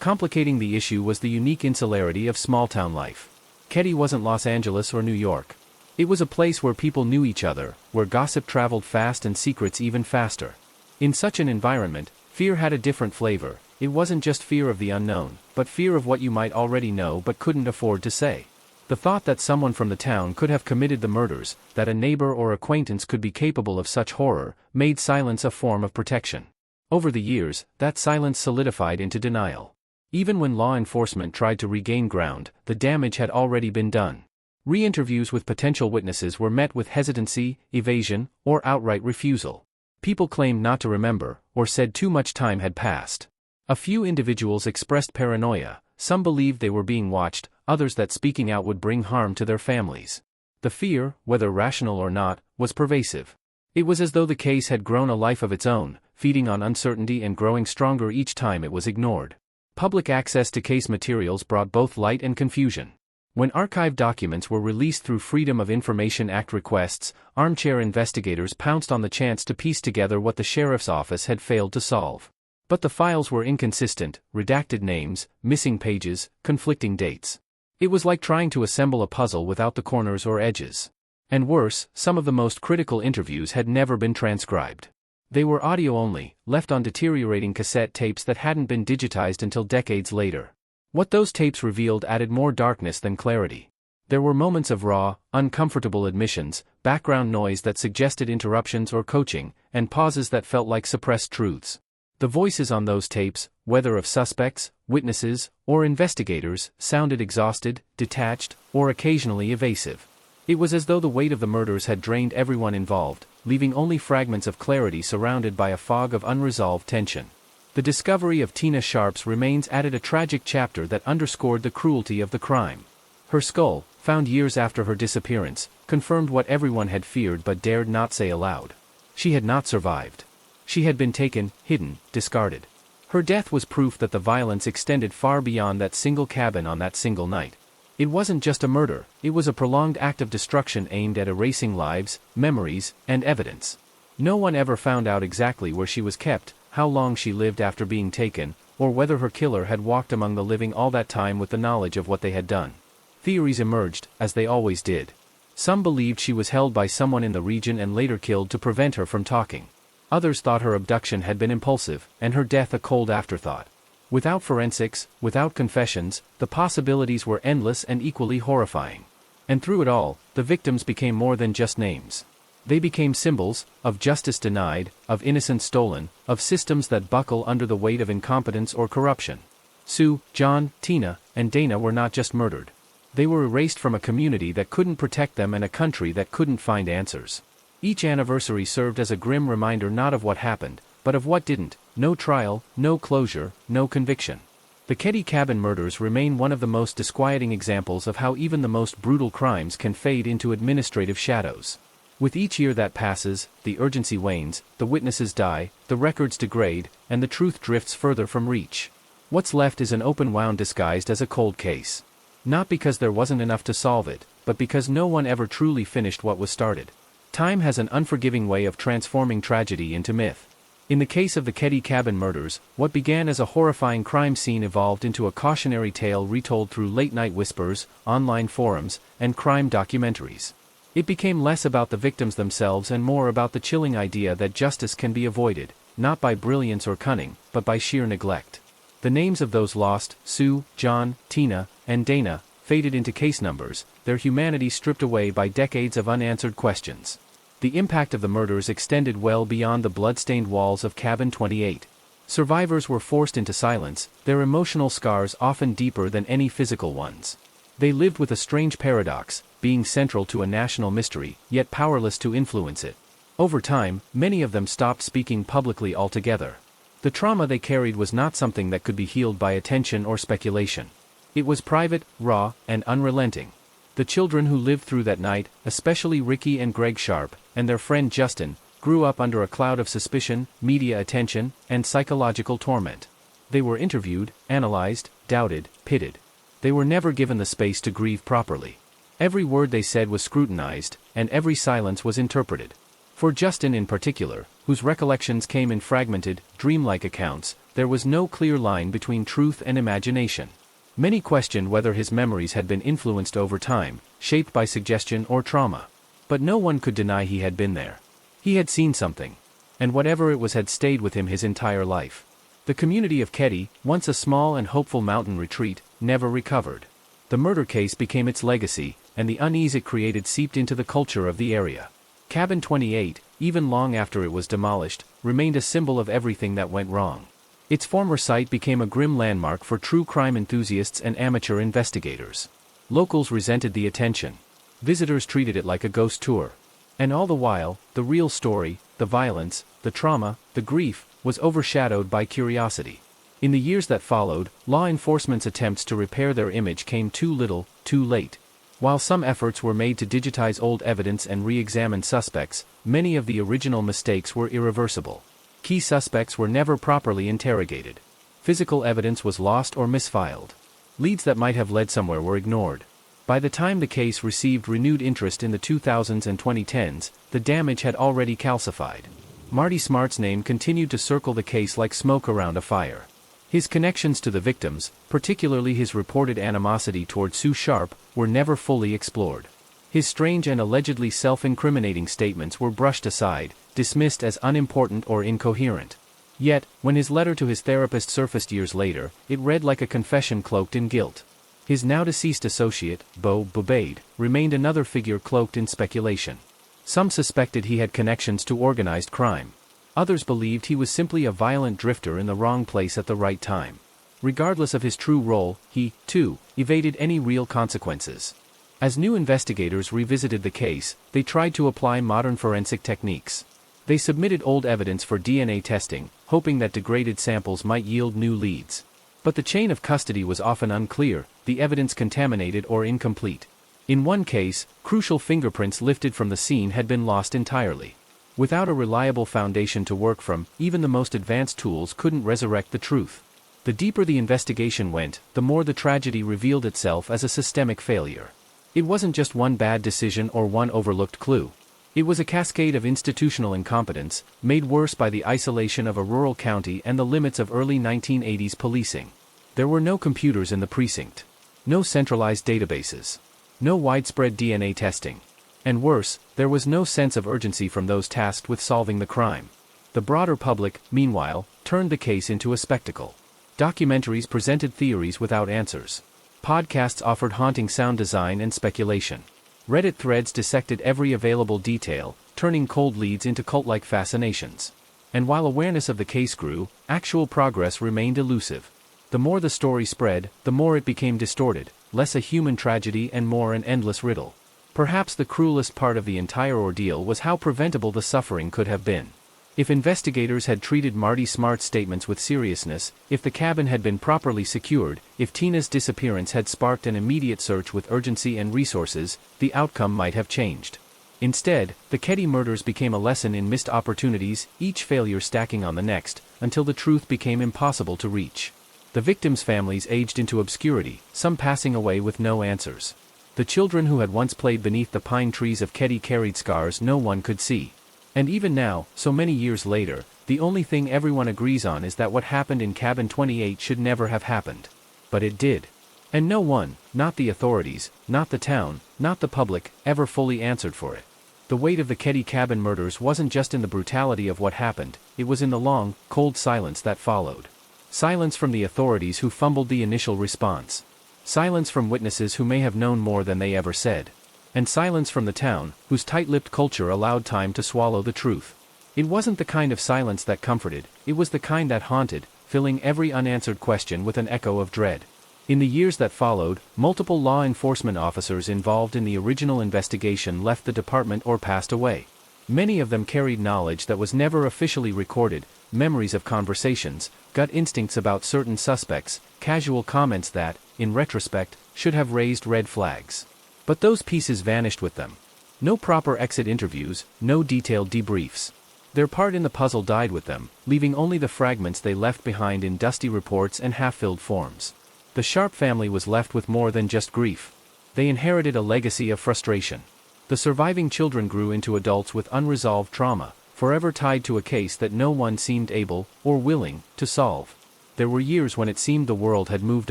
Complicating the issue was the unique insularity of small-town life. Keddie wasn't Los Angeles or New York. It was a place where people knew each other, where gossip traveled fast and secrets even faster. In such an environment, fear had a different flavor. It wasn't just fear of the unknown, but fear of what you might already know but couldn't afford to say. The thought that someone from the town could have committed the murders, that a neighbor or acquaintance could be capable of such horror, made silence a form of protection. Over the years, that silence solidified into denial. Even when law enforcement tried to regain ground, the damage had already been done. Re-interviews with potential witnesses were met with hesitancy, evasion, or outright refusal. People claimed not to remember, or said too much time had passed. A few individuals expressed paranoia, some believed they were being watched, others that speaking out would bring harm to their families. The fear, whether rational or not, was pervasive. It was as though the case had grown a life of its own, feeding on uncertainty and growing stronger each time it was ignored. Public access to case materials brought both light and confusion. When archived documents were released through Freedom of Information Act requests, armchair investigators pounced on the chance to piece together what the sheriff's office had failed to solve. But the files were inconsistent, redacted names, missing pages, conflicting dates. It was like trying to assemble a puzzle without the corners or edges. And worse, some of the most critical interviews had never been transcribed. They were audio only, left on deteriorating cassette tapes that hadn't been digitized until decades later. What those tapes revealed added more darkness than clarity. There were moments of raw, uncomfortable admissions, background noise that suggested interruptions or coaching, and pauses that felt like suppressed truths. The voices on those tapes, whether of suspects, witnesses, or investigators, sounded exhausted, detached, or occasionally evasive. It was as though the weight of the murders had drained everyone involved, leaving only fragments of clarity surrounded by a fog of unresolved tension. The discovery of Tina Sharp's remains added a tragic chapter that underscored the cruelty of the crime. Her skull, found years after her disappearance, confirmed what everyone had feared but dared not say aloud. She had not survived. She had been taken, hidden, discarded. Her death was proof that the violence extended far beyond that single cabin on that single night. It wasn't just a murder, it was a prolonged act of destruction aimed at erasing lives, memories, and evidence. No one ever found out exactly where she was kept, how long she lived after being taken, or whether her killer had walked among the living all that time with the knowledge of what they had done. Theories emerged, as they always did. Some believed she was held by someone in the region and later killed to prevent her from talking. Others thought her abduction had been impulsive, and her death a cold afterthought. Without forensics, without confessions, the possibilities were endless and equally horrifying. And through it all, the victims became more than just names. They became symbols, of justice denied, of innocence stolen, of systems that buckle under the weight of incompetence or corruption. Sue, John, Tina, and Dana were not just murdered. They were erased from a community that couldn't protect them and a country that couldn't find answers. Each anniversary served as a grim reminder not of what happened, but of what didn't. No trial, no closure, no conviction. The Keddie cabin murders remain one of the most disquieting examples of how even the most brutal crimes can fade into administrative shadows. With each year that passes, the urgency wanes, the witnesses die, the records degrade, and the truth drifts further from reach. What's left is an open wound disguised as a cold case. Not because there wasn't enough to solve it, but because no one ever truly finished what was started. Time has an unforgiving way of transforming tragedy into myth. In the case of the Keddie cabin murders, what began as a horrifying crime scene evolved into a cautionary tale retold through late-night whispers, online forums, and crime documentaries. It became less about the victims themselves and more about the chilling idea that justice can be avoided, not by brilliance or cunning, but by sheer neglect. The names of those lost, Sue, John, Tina, and Dana, faded into case numbers, their humanity stripped away by decades of unanswered questions. The impact of the murders extended well beyond the blood-stained walls of Cabin 28. Survivors were forced into silence, their emotional scars often deeper than any physical ones. They lived with a strange paradox, being central to a national mystery, yet powerless to influence it. Over time, many of them stopped speaking publicly altogether. The trauma they carried was not something that could be healed by attention or speculation. It was private, raw, and unrelenting. The children who lived through that night, especially Ricky and Greg Sharp, and their friend Justin, grew up under a cloud of suspicion, media attention, and psychological torment. They were interviewed, analyzed, doubted, pitted. They were never given the space to grieve properly. Every word they said was scrutinized, and every silence was interpreted. For Justin in particular, whose recollections came in fragmented, dreamlike accounts, there was no clear line between truth and imagination. Many questioned whether his memories had been influenced over time, shaped by suggestion or trauma. But no one could deny he had been there. He had seen something. And whatever it was had stayed with him his entire life. The community of Keddie, once a small and hopeful mountain retreat, never recovered. The murder case became its legacy, and the unease it created seeped into the culture of the area. Cabin 28, even long after it was demolished, remained a symbol of everything that went wrong. Its former site became a grim landmark for true crime enthusiasts and amateur investigators. Locals resented the attention. Visitors treated it like a ghost tour. And all the while, the real story, the violence, the trauma, the grief, was overshadowed by curiosity. In the years that followed, law enforcement's attempts to repair their image came too little, too late. While some efforts were made to digitize old evidence and re-examine suspects, many of the original mistakes were irreversible. Key suspects were never properly interrogated. Physical evidence was lost or misfiled. Leads that might have led somewhere were ignored. By the time the case received renewed interest in the 2000s and 2010s, the damage had already calcified. Marty Smart's name continued to circle the case like smoke around a fire. His connections to the victims, particularly his reported animosity toward Sue Sharp, were never fully explored. His strange and allegedly self-incriminating statements were brushed aside, dismissed as unimportant or incoherent. Yet, when his letter to his therapist surfaced years later, it read like a confession cloaked in guilt. His now-deceased associate, Bo Bobade, remained another figure cloaked in speculation. Some suspected he had connections to organized crime. Others believed he was simply a violent drifter in the wrong place at the right time. Regardless of his true role, he, too, evaded any real consequences. As new investigators revisited the case, they tried to apply modern forensic techniques. They submitted old evidence for DNA testing, hoping that degraded samples might yield new leads. But the chain of custody was often unclear, the evidence contaminated or incomplete. In one case, crucial fingerprints lifted from the scene had been lost entirely. Without a reliable foundation to work from, even the most advanced tools couldn't resurrect the truth. The deeper the investigation went, the more the tragedy revealed itself as a systemic failure. It wasn't just one bad decision or one overlooked clue. It was a cascade of institutional incompetence, made worse by the isolation of a rural county and the limits of early 1980s policing. There were no computers in the precinct. No centralized databases. No widespread DNA testing. And worse, there was no sense of urgency from those tasked with solving the crime. The broader public, meanwhile, turned the case into a spectacle. Documentaries presented theories without answers. Podcasts offered haunting sound design and speculation. Reddit threads dissected every available detail, turning cold leads into cult-like fascinations. And while awareness of the case grew, actual progress remained elusive. The more the story spread, the more it became distorted, less a human tragedy and more an endless riddle. Perhaps the cruelest part of the entire ordeal was how preventable the suffering could have been. If investigators had treated Marty Smart's statements with seriousness, if the cabin had been properly secured, if Tina's disappearance had sparked an immediate search with urgency and resources, the outcome might have changed. Instead, the Keddie murders became a lesson in missed opportunities, each failure stacking on the next, until the truth became impossible to reach. The victims' families aged into obscurity, some passing away with no answers. The children who had once played beneath the pine trees of Keddie carried scars no one could see. And even now, so many years later, the only thing everyone agrees on is that what happened in Cabin 28 should never have happened. But it did. And no one, not the authorities, not the town, not the public, ever fully answered for it. The weight of the Keddie cabin murders wasn't just in the brutality of what happened, it was in the long, cold silence that followed. Silence from the authorities who fumbled the initial response. Silence from witnesses who may have known more than they ever said. And silence from the town, whose tight-lipped culture allowed time to swallow the truth. It wasn't the kind of silence that comforted, it was the kind that haunted, filling every unanswered question with an echo of dread. In the years that followed, multiple law enforcement officers involved in the original investigation left the department or passed away. Many of them carried knowledge that was never officially recorded, memories of conversations, gut instincts about certain suspects, casual comments that, in retrospect, should have raised red flags. But those pieces vanished with them. No proper exit interviews, no detailed debriefs. Their part in the puzzle died with them, leaving only the fragments they left behind in dusty reports and half-filled forms. The Sharp family was left with more than just grief. They inherited a legacy of frustration. The surviving children grew into adults with unresolved trauma, forever tied to a case that no one seemed able, or willing, to solve. There were years when it seemed the world had moved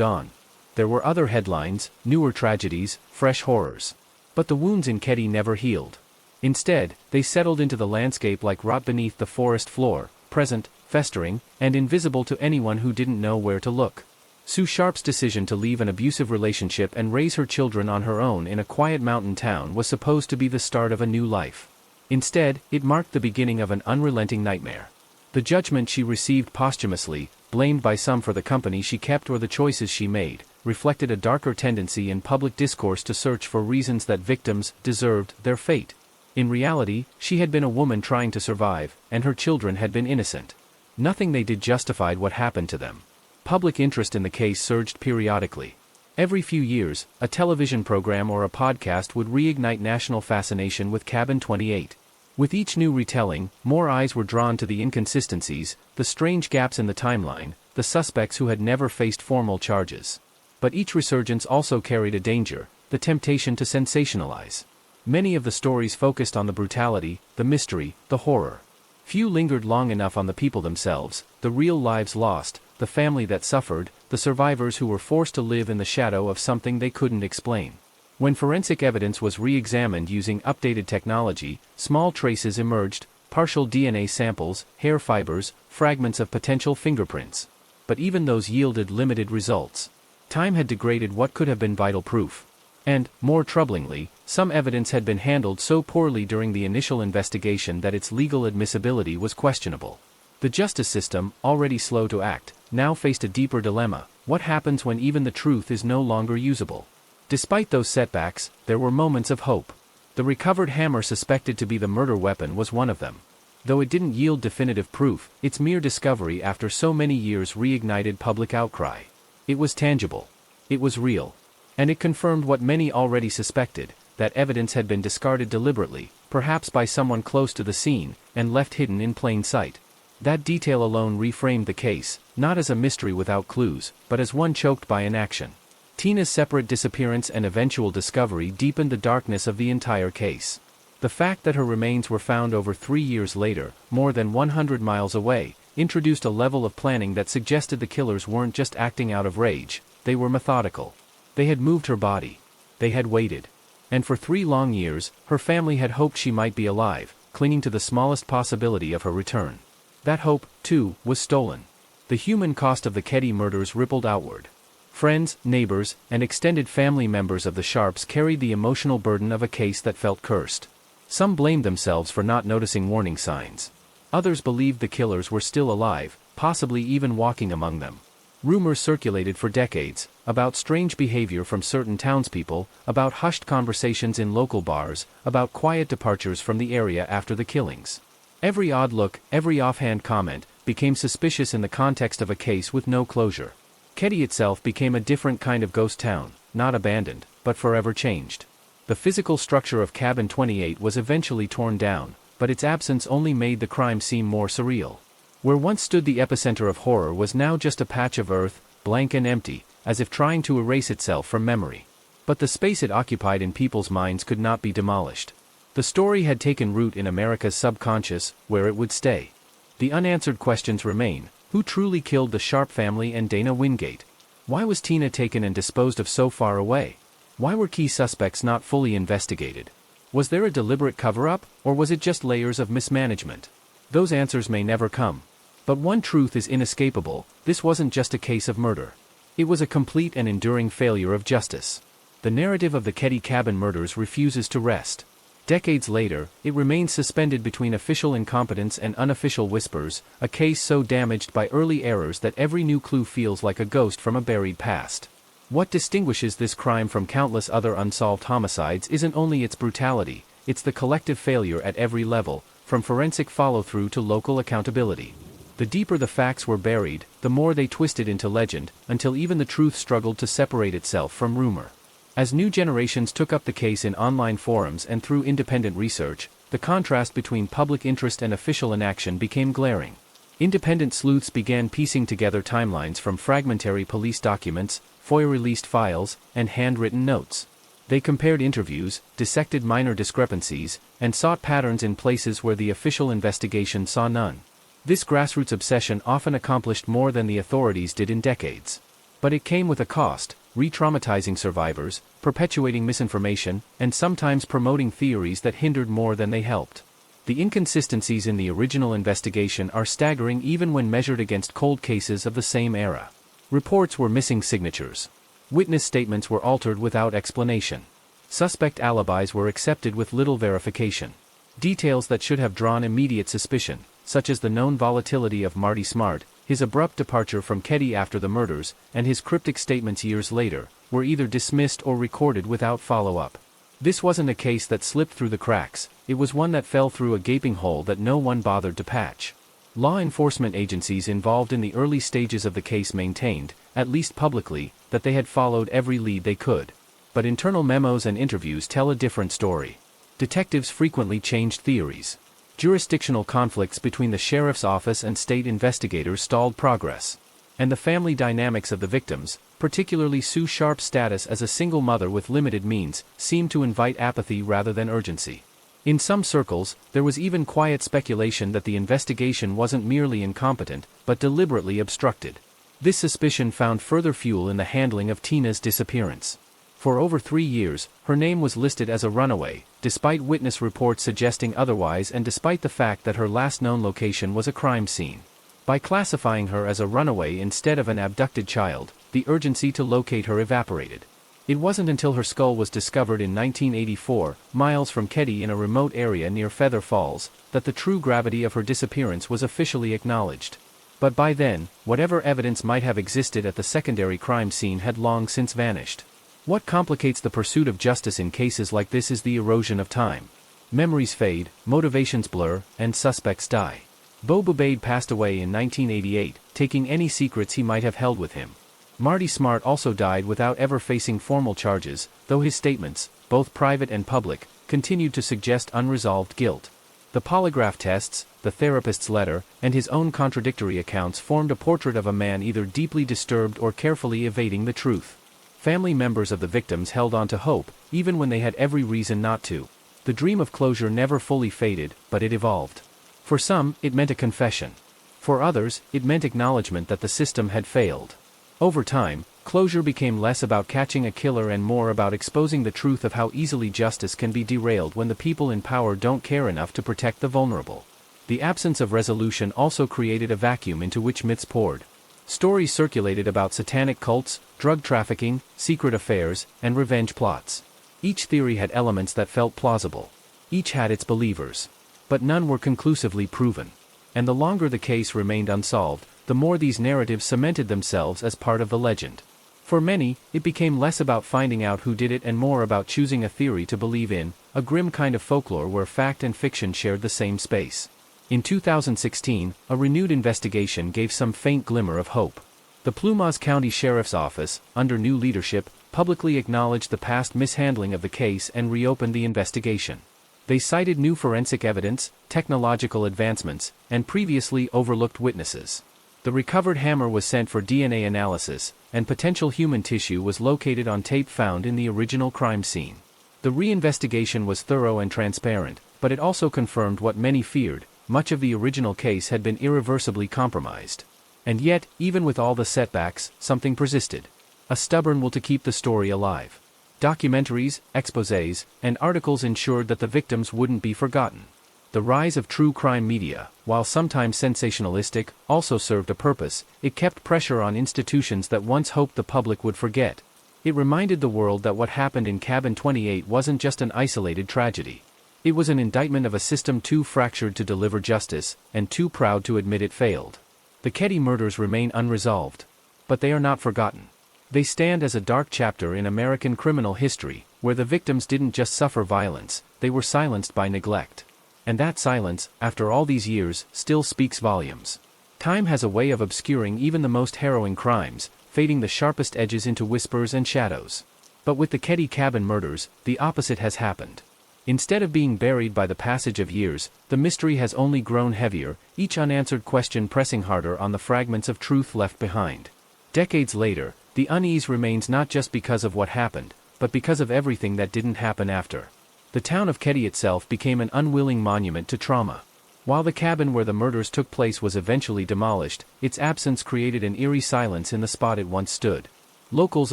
on. There were other headlines, newer tragedies, fresh horrors. But the wounds in Keddy never healed. Instead, they settled into the landscape like rot beneath the forest floor, present, festering, and invisible to anyone who didn't know where to look. Sue Sharp's decision to leave an abusive relationship and raise her children on her own in a quiet mountain town was supposed to be the start of a new life. Instead, it marked the beginning of an unrelenting nightmare. The judgment she received posthumously, blamed by some for the company she kept or the choices she made, reflected a darker tendency in public discourse to search for reasons that victims deserved their fate. In reality, she had been a woman trying to survive, and her children had been innocent. Nothing they did justified what happened to them. Public interest in the case surged periodically. Every few years, a television program or a podcast would reignite national fascination with Cabin 28. With each new retelling, more eyes were drawn to the inconsistencies, the strange gaps in the timeline, the suspects who had never faced formal charges. But each resurgence also carried a danger, the temptation to sensationalize. Many of the stories focused on the brutality, the mystery, the horror. Few lingered long enough on the people themselves, the real lives lost, the family that suffered, the survivors who were forced to live in the shadow of something they couldn't explain. When forensic evidence was re-examined using updated technology, small traces emerged, partial DNA samples, hair fibers, fragments of potential fingerprints. But even those yielded limited results. Time had degraded what could have been vital proof. And, more troublingly, some evidence had been handled so poorly during the initial investigation that its legal admissibility was questionable. The justice system, already slow to act, now faced a deeper dilemma: what happens when even the truth is no longer usable? Despite those setbacks, there were moments of hope. The recovered hammer suspected to be the murder weapon was one of them. Though it didn't yield definitive proof, its mere discovery after so many years reignited public outcry. It was tangible. It was real. And it confirmed what many already suspected, that evidence had been discarded deliberately, perhaps by someone close to the scene, and left hidden in plain sight. That detail alone reframed the case, not as a mystery without clues, but as one choked by inaction. Tina's separate disappearance and eventual discovery deepened the darkness of the entire case. The fact that her remains were found over 3 years later, more than 100 miles away, introduced a level of planning that suggested the killers weren't just acting out of rage, they were methodical. They had moved her body. They had waited. And for 3 long years, her family had hoped she might be alive, clinging to the smallest possibility of her return. That hope, too, was stolen. The human cost of the Keddy murders rippled outward. Friends, neighbors, and extended family members of the Sharps carried the emotional burden of a case that felt cursed. Some blamed themselves for not noticing warning signs. Others believed the killers were still alive, possibly even walking among them. Rumors circulated for decades, about strange behavior from certain townspeople, about hushed conversations in local bars, about quiet departures from the area after the killings. Every odd look, every offhand comment, became suspicious in the context of a case with no closure. Keddy itself became a different kind of ghost town, not abandoned, but forever changed. The physical structure of Cabin 28 was eventually torn down, but its absence only made the crime seem more surreal. Where once stood the epicenter of horror was now just a patch of earth, blank and empty, as if trying to erase itself from memory. But the space it occupied in people's minds could not be demolished. The story had taken root in America's subconscious, where it would stay. The unanswered questions remain: who truly killed the Sharp family and Dana Wingate? Why was Tina taken and disposed of so far away? Why were key suspects not fully investigated? Was there a deliberate cover-up, or was it just layers of mismanagement? Those answers may never come. But one truth is inescapable: this wasn't just a case of murder. It was a complete and enduring failure of justice. The narrative of the Ketty cabin murders refuses to rest. Decades later, it remains suspended between official incompetence and unofficial whispers, a case so damaged by early errors that every new clue feels like a ghost from a buried past. What distinguishes this crime from countless other unsolved homicides isn't only its brutality, it's the collective failure at every level, from forensic follow-through to local accountability. The deeper the facts were buried, the more they twisted into legend, until even the truth struggled to separate itself from rumor. As new generations took up the case in online forums and through independent research, the contrast between public interest and official inaction became glaring. Independent sleuths began piecing together timelines from fragmentary police documents, FOIA-released files, and handwritten notes. They compared interviews, dissected minor discrepancies, and sought patterns in places where the official investigation saw none. This grassroots obsession often accomplished more than the authorities did in decades. But it came with a cost, re-traumatizing survivors, perpetuating misinformation, and sometimes promoting theories that hindered more than they helped. The inconsistencies in the original investigation are staggering even when measured against cold cases of the same era. Reports were missing signatures. Witness statements were altered without explanation. Suspect alibis were accepted with little verification. Details that should have drawn immediate suspicion, such as the known volatility of Marty Smart, his abrupt departure from Ketty after the murders, and his cryptic statements years later, were either dismissed or recorded without follow-up. This wasn't a case that slipped through the cracks, it was one that fell through a gaping hole that no one bothered to patch. Law enforcement agencies involved in the early stages of the case maintained, at least publicly, that they had followed every lead they could. But internal memos and interviews tell a different story. Detectives frequently changed theories. Jurisdictional conflicts between the sheriff's office and state investigators stalled progress. And the family dynamics of the victims, particularly Sue Sharp's status as a single mother with limited means, seemed to invite apathy rather than urgency. In some circles, there was even quiet speculation that the investigation wasn't merely incompetent, but deliberately obstructed. This suspicion found further fuel in the handling of Tina's disappearance. For over 3 years, her name was listed as a runaway, despite witness reports suggesting otherwise and despite the fact that her last known location was a crime scene. By classifying her as a runaway instead of an abducted child, the urgency to locate her evaporated. It wasn't until her skull was discovered in 1984, miles from Ketty in a remote area near Feather Falls, that the true gravity of her disappearance was officially acknowledged. But by then, whatever evidence might have existed at the secondary crime scene had long since vanished. What complicates the pursuit of justice in cases like this is the erosion of time. Memories fade, motivations blur, and suspects die. Bo Bubaid passed away in 1988, taking any secrets he might have held with him. Marty Smart also died without ever facing formal charges, though his statements, both private and public, continued to suggest unresolved guilt. The polygraph tests, the therapist's letter, and his own contradictory accounts formed a portrait of a man either deeply disturbed or carefully evading the truth. Family members of the victims held on to hope, even when they had every reason not to. The dream of closure never fully faded, but it evolved. For some, it meant a confession. For others, it meant acknowledgement that the system had failed. Over time, closure became less about catching a killer and more about exposing the truth of how easily justice can be derailed when the people in power don't care enough to protect the vulnerable. The absence of resolution also created a vacuum into which myths poured. Stories circulated about satanic cults, drug trafficking, secret affairs, and revenge plots. Each theory had elements that felt plausible. Each had its believers. But none were conclusively proven. And the longer the case remained unsolved, the more these narratives cemented themselves as part of the legend. For many, it became less about finding out who did it and more about choosing a theory to believe in, a grim kind of folklore where fact and fiction shared the same space. In 2016, a renewed investigation gave some faint glimmer of hope. The Plumas County Sheriff's Office, under new leadership, publicly acknowledged the past mishandling of the case and reopened the investigation. They cited new forensic evidence, technological advancements, and previously overlooked witnesses. The recovered hammer was sent for DNA analysis, and potential human tissue was located on tape found in the original crime scene. The reinvestigation was thorough and transparent, but it also confirmed what many feared: much of the original case had been irreversibly compromised. And yet, even with all the setbacks, something persisted. A stubborn will to keep the story alive. Documentaries, exposés, and articles ensured that the victims wouldn't be forgotten. The rise of true crime media, while sometimes sensationalistic, also served a purpose. It kept pressure on institutions that once hoped the public would forget. It reminded the world that what happened in Cabin 28 wasn't just an isolated tragedy. It was an indictment of a system too fractured to deliver justice, and too proud to admit it failed. The Keddie murders remain unresolved. But they are not forgotten. They stand as a dark chapter in American criminal history, where the victims didn't just suffer violence, they were silenced by neglect. And that silence, after all these years, still speaks volumes. Time has a way of obscuring even the most harrowing crimes, fading the sharpest edges into whispers and shadows. But with the Keddie cabin murders, the opposite has happened. Instead of being buried by the passage of years, the mystery has only grown heavier, each unanswered question pressing harder on the fragments of truth left behind. Decades later, the unease remains not just because of what happened, but because of everything that didn't happen after. The town of Keddie itself became an unwilling monument to trauma. While the cabin where the murders took place was eventually demolished, its absence created an eerie silence in the spot it once stood. Locals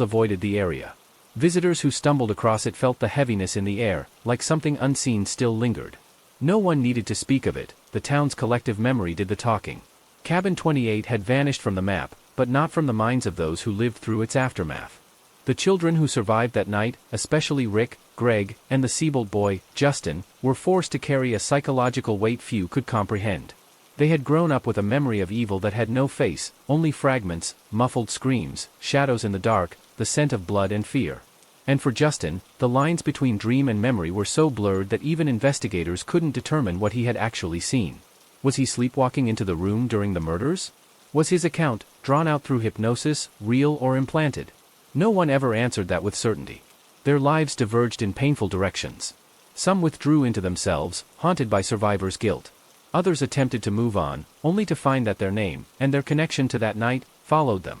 avoided the area. Visitors who stumbled across it felt the heaviness in the air, like something unseen still lingered. No one needed to speak of it, the town's collective memory did the talking. Cabin 28 had vanished from the map, but not from the minds of those who lived through its aftermath. The children who survived that night, especially Rick, Greg, and the Siebold boy, Justin, were forced to carry a psychological weight few could comprehend. They had grown up with a memory of evil that had no face, only fragments, muffled screams, shadows in the dark, the scent of blood and fear. And for Justin, the lines between dream and memory were so blurred that even investigators couldn't determine what he had actually seen. Was he sleepwalking into the room during the murders? Was his account, drawn out through hypnosis, real or implanted? No one ever answered that with certainty. Their lives diverged in painful directions. Some withdrew into themselves, haunted by survivors' guilt. Others attempted to move on, only to find that their name, and their connection to that night, followed them.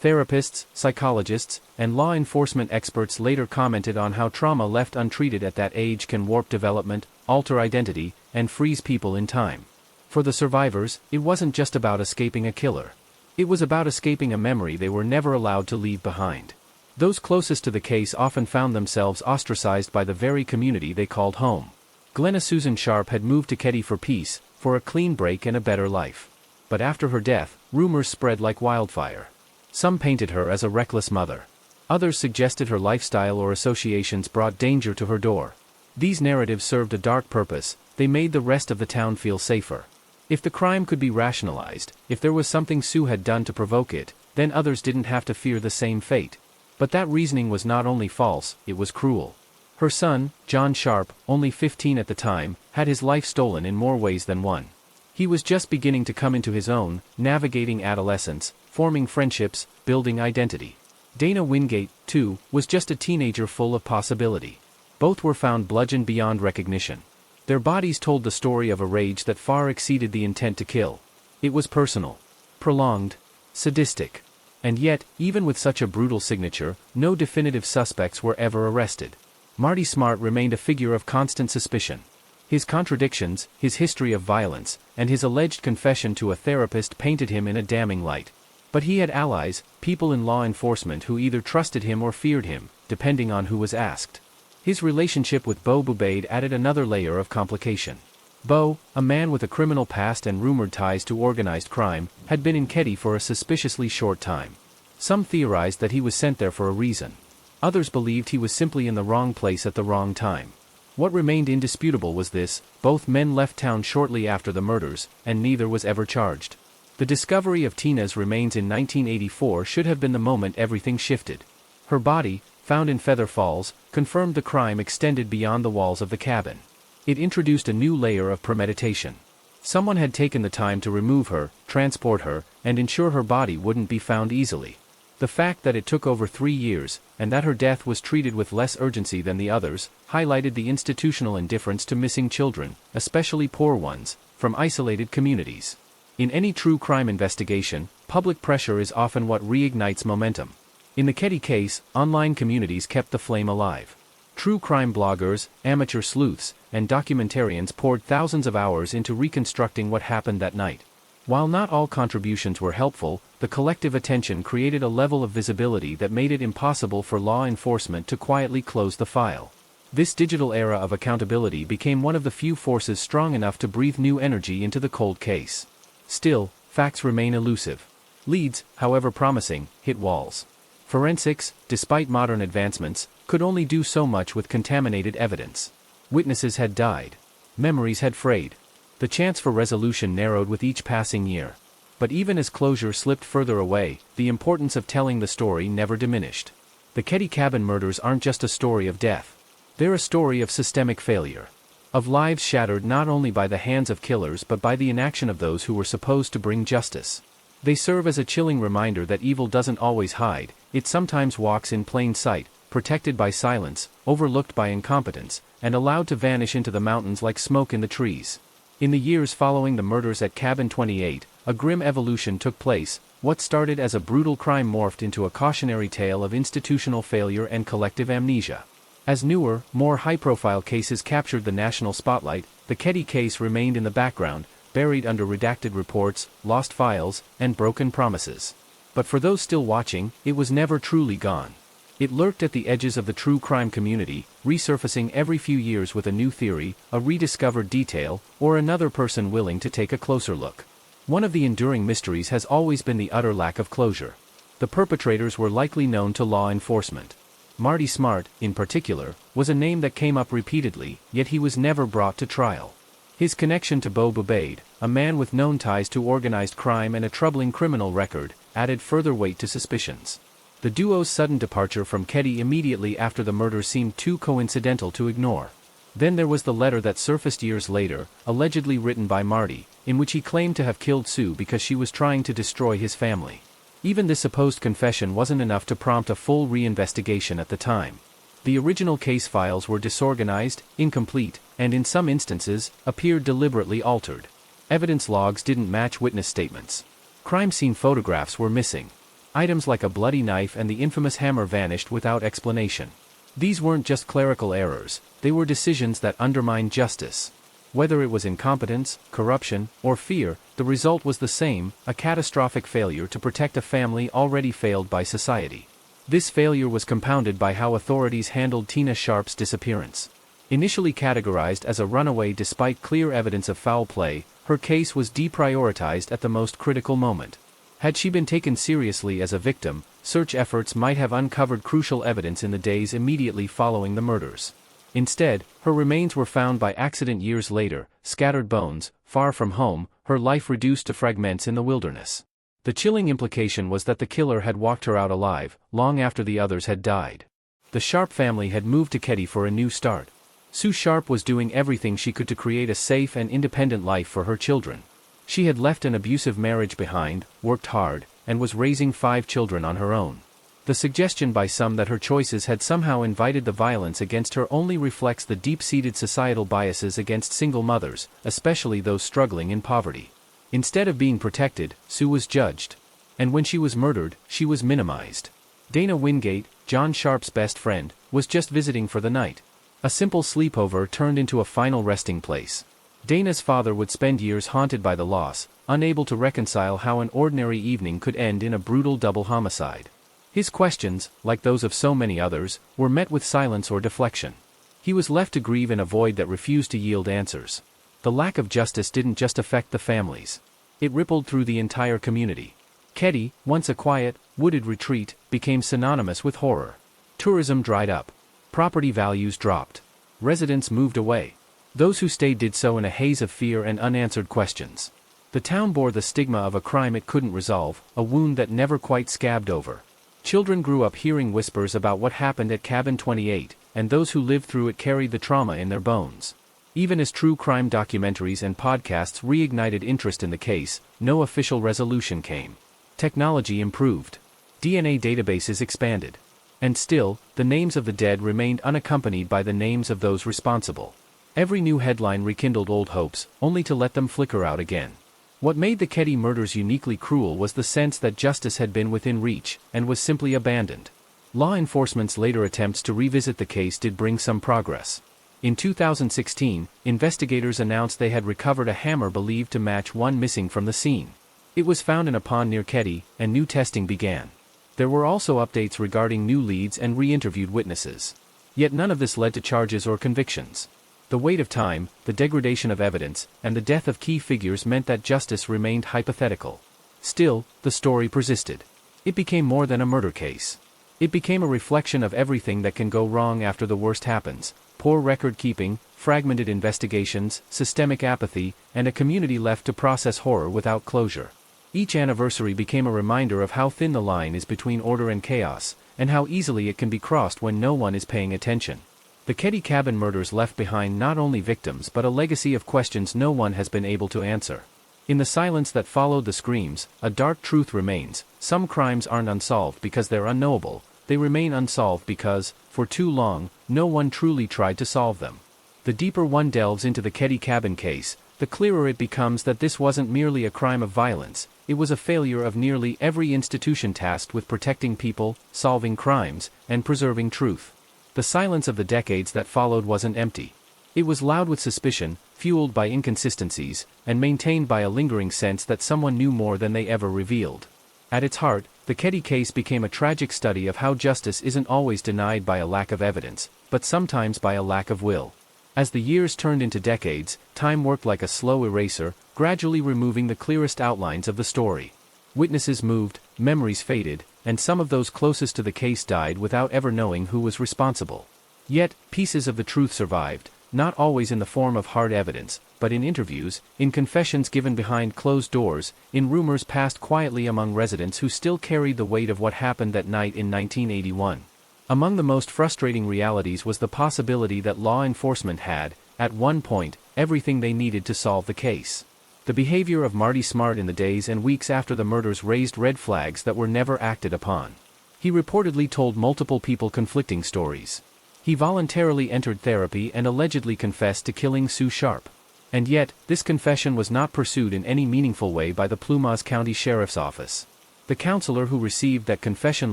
Therapists, psychologists, and law enforcement experts later commented on how trauma left untreated at that age can warp development, alter identity, and freeze people in time. For the survivors, it wasn't just about escaping a killer. It was about escaping a memory they were never allowed to leave behind. Those closest to the case often found themselves ostracized by the very community they called home. Glenna Susan Sharp had moved to Keddie for peace, for a clean break and a better life. But after her death, rumors spread like wildfire. Some painted her as a reckless mother. Others suggested her lifestyle or associations brought danger to her door. These narratives served a dark purpose, they made the rest of the town feel safer. If the crime could be rationalized, if there was something Sue had done to provoke it, then others didn't have to fear the same fate. But that reasoning was not only false, it was cruel. Her son, John Sharp, only 15 at the time, had his life stolen in more ways than one. He was just beginning to come into his own, navigating adolescence, forming friendships, building identity. Dana Wingate, too, was just a teenager full of possibility. Both were found bludgeoned beyond recognition. Their bodies told the story of a rage that far exceeded the intent to kill. It was personal, prolonged, sadistic. And yet, even with such a brutal signature, no definitive suspects were ever arrested. Marty Smart remained a figure of constant suspicion. His contradictions, his history of violence, and his alleged confession to a therapist painted him in a damning light. But he had allies, people in law enforcement who either trusted him or feared him, depending on who was asked. His relationship with Beau Bubaid added another layer of complication. Beau, a man with a criminal past and rumored ties to organized crime, had been in Keddie for a suspiciously short time. Some theorized that he was sent there for a reason. Others believed he was simply in the wrong place at the wrong time. What remained indisputable was this: both men left town shortly after the murders, and neither was ever charged. The discovery of Tina's remains in 1984 should have been the moment everything shifted. Her body, found in Feather Falls, confirmed the crime extended beyond the walls of the cabin. It introduced a new layer of premeditation. Someone had taken the time to remove her, transport her, and ensure her body wouldn't be found easily. The fact that it took over 3 years, and that her death was treated with less urgency than the others, highlighted the institutional indifference to missing children, especially poor ones, from isolated communities. In any true crime investigation, public pressure is often what reignites momentum. In the Keddie case, online communities kept the flame alive. True crime bloggers, amateur sleuths, and documentarians poured thousands of hours into reconstructing what happened that night. While not all contributions were helpful, the collective attention created a level of visibility that made it impossible for law enforcement to quietly close the file. This digital era of accountability became one of the few forces strong enough to breathe new energy into the cold case. Still, facts remain elusive. Leads, however promising, hit walls. Forensics, despite modern advancements, could only do so much with contaminated evidence. Witnesses had died. Memories had frayed. The chance for resolution narrowed with each passing year. But even as closure slipped further away, the importance of telling the story never diminished. The Ketty cabin murders aren't just a story of death. They're a story of systemic failure. Of lives shattered not only by the hands of killers but by the inaction of those who were supposed to bring justice. They serve as a chilling reminder that evil doesn't always hide, it sometimes walks in plain sight, protected by silence, overlooked by incompetence, and allowed to vanish into the mountains like smoke in the trees. In the years following the murders at Cabin 28, a grim evolution took place. What started as a brutal crime morphed into a cautionary tale of institutional failure and collective amnesia. As newer, more high-profile cases captured the national spotlight, the Ketty case remained in the background, buried under redacted reports, lost files, and broken promises. But for those still watching, it was never truly gone. It lurked at the edges of the true crime community, resurfacing every few years with a new theory, a rediscovered detail, or another person willing to take a closer look. One of the enduring mysteries has always been the utter lack of closure. The perpetrators were likely known to law enforcement. Marty Smart, in particular, was a name that came up repeatedly, yet he was never brought to trial. His connection to Bo Bubaid, a man with known ties to organized crime and a troubling criminal record, added further weight to suspicions. The duo's sudden departure from Ketty immediately after the murder seemed too coincidental to ignore. Then there was the letter that surfaced years later, allegedly written by Marty, in which he claimed to have killed Sue because she was trying to destroy his family. Even this supposed confession wasn't enough to prompt a full reinvestigation at the time. The original case files were disorganized, incomplete, and in some instances, appeared deliberately altered. Evidence logs didn't match witness statements. Crime scene photographs were missing. Items like a bloody knife and the infamous hammer vanished without explanation. These weren't just clerical errors, they were decisions that undermined justice. Whether it was incompetence, corruption, or fear, the result was the same, a catastrophic failure to protect a family already failed by society. This failure was compounded by how authorities handled Tina Sharp's disappearance. Initially categorized as a runaway despite clear evidence of foul play, her case was deprioritized at the most critical moment. Had she been taken seriously as a victim, search efforts might have uncovered crucial evidence in the days immediately following the murders. Instead, her remains were found by accident years later, scattered bones, far from home, her life reduced to fragments in the wilderness. The chilling implication was that the killer had walked her out alive, long after the others had died. The Sharp family had moved to Ketty for a new start. Sue Sharp was doing everything she could to create a safe and independent life for her children. She had left an abusive marriage behind, worked hard, and was raising 5 children on her own. The suggestion by some that her choices had somehow invited the violence against her only reflects the deep-seated societal biases against single mothers, especially those struggling in poverty. Instead of being protected, Sue was judged. And when she was murdered, she was minimized. Dana Wingate, John Sharp's best friend, was just visiting for the night. A simple sleepover turned into a final resting place. Dana's father would spend years haunted by the loss, unable to reconcile how an ordinary evening could end in a brutal double homicide. His questions, like those of so many others, were met with silence or deflection. He was left to grieve in a void that refused to yield answers. The lack of justice didn't just affect the families. It rippled through the entire community. Ketty, once a quiet, wooded retreat, became synonymous with horror. Tourism dried up. Property values dropped. Residents moved away. Those who stayed did so in a haze of fear and unanswered questions. The town bore the stigma of a crime it couldn't resolve, a wound that never quite scabbed over. Children grew up hearing whispers about what happened at Cabin 28, and those who lived through it carried the trauma in their bones. Even as true crime documentaries and podcasts reignited interest in the case, no official resolution came. Technology improved. DNA databases expanded. And still, the names of the dead remained unaccompanied by the names of those responsible. Every new headline rekindled old hopes, only to let them flicker out again. What made the Ketty murders uniquely cruel was the sense that justice had been within reach, and was simply abandoned. Law enforcement's later attempts to revisit the case did bring some progress. In 2016, investigators announced they had recovered a hammer believed to match one missing from the scene. It was found in a pond near Ketty, and new testing began. There were also updates regarding new leads and re-interviewed witnesses. Yet none of this led to charges or convictions. The weight of time, the degradation of evidence, and the death of key figures meant that justice remained hypothetical. Still, the story persisted. It became more than a murder case. It became a reflection of everything that can go wrong after the worst happens: poor record keeping, fragmented investigations, systemic apathy, and a community left to process horror without closure. Each anniversary became a reminder of how thin the line is between order and chaos, and how easily it can be crossed when no one is paying attention. The Keddie Cabin murders left behind not only victims but a legacy of questions no one has been able to answer. In the silence that followed the screams, a dark truth remains: some crimes aren't unsolved because they're unknowable, they remain unsolved because, for too long, no one truly tried to solve them. The deeper one delves into the Keddie Cabin case, the clearer it becomes that this wasn't merely a crime of violence, it was a failure of nearly every institution tasked with protecting people, solving crimes, and preserving truth. The silence of the decades that followed wasn't empty. It was loud with suspicion, fueled by inconsistencies, and maintained by a lingering sense that someone knew more than they ever revealed. At its heart, the Keddie case became a tragic study of how justice isn't always denied by a lack of evidence, but sometimes by a lack of will. As the years turned into decades, time worked like a slow eraser, gradually removing the clearest outlines of the story. Witnesses moved, memories faded, and some of those closest to the case died without ever knowing who was responsible. Yet, pieces of the truth survived, not always in the form of hard evidence, but in interviews, in confessions given behind closed doors, in rumors passed quietly among residents who still carried the weight of what happened that night in 1981. Among the most frustrating realities was the possibility that law enforcement had, at one point, everything they needed to solve the case. The behavior of Marty Smart in the days and weeks after the murders raised red flags that were never acted upon. He reportedly told multiple people conflicting stories. He voluntarily entered therapy and allegedly confessed to killing Sue Sharp. And yet, this confession was not pursued in any meaningful way by the Plumas County Sheriff's Office. The counselor who received that confession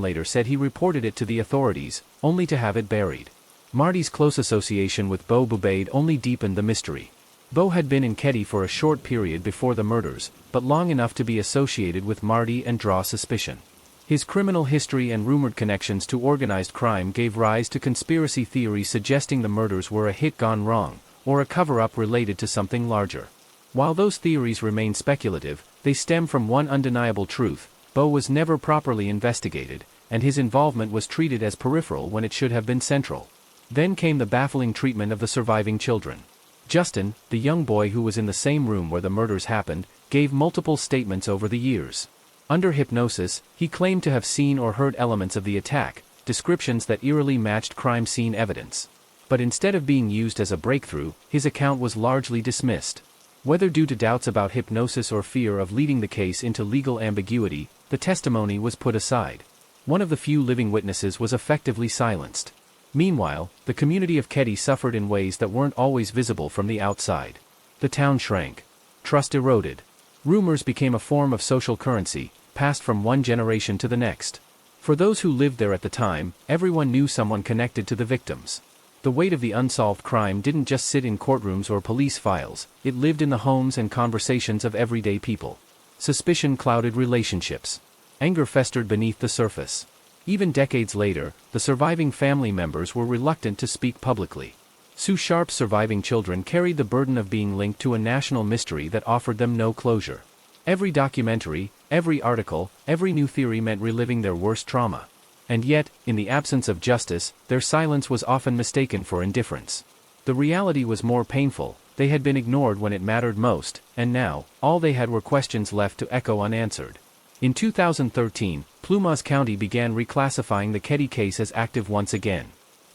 later said he reported it to the authorities, only to have it buried. Marty's close association with Beau Bubaid only deepened the mystery. Beau had been in Keddie for a short period before the murders, but long enough to be associated with Marty and draw suspicion. His criminal history and rumored connections to organized crime gave rise to conspiracy theories suggesting the murders were a hit gone wrong, or a cover-up related to something larger. While those theories remain speculative, they stem from one undeniable truth: Beau was never properly investigated, and his involvement was treated as peripheral when it should have been central. Then came the baffling treatment of the surviving children. Justin, the young boy who was in the same room where the murders happened, gave multiple statements over the years. Under hypnosis, he claimed to have seen or heard elements of the attack, descriptions that eerily matched crime scene evidence. But instead of being used as a breakthrough, his account was largely dismissed. Whether due to doubts about hypnosis or fear of leading the case into legal ambiguity, the testimony was put aside. One of the few living witnesses was effectively silenced. Meanwhile, the community of Keddie suffered in ways that weren't always visible from the outside. The town shrank. Trust eroded. Rumors became a form of social currency, passed from one generation to the next. For those who lived there at the time, everyone knew someone connected to the victims. The weight of the unsolved crime didn't just sit in courtrooms or police files, it lived in the homes and conversations of everyday people. Suspicion clouded relationships. Anger festered beneath the surface. Even decades later, the surviving family members were reluctant to speak publicly. Sue Sharp's surviving children carried the burden of being linked to a national mystery that offered them no closure. Every documentary, every article, every new theory meant reliving their worst trauma. And yet, in the absence of justice, their silence was often mistaken for indifference. The reality was more painful: they had been ignored when it mattered most, and now, all they had were questions left to echo unanswered. In 2013, Plumas County began reclassifying the Keddie case as active once again.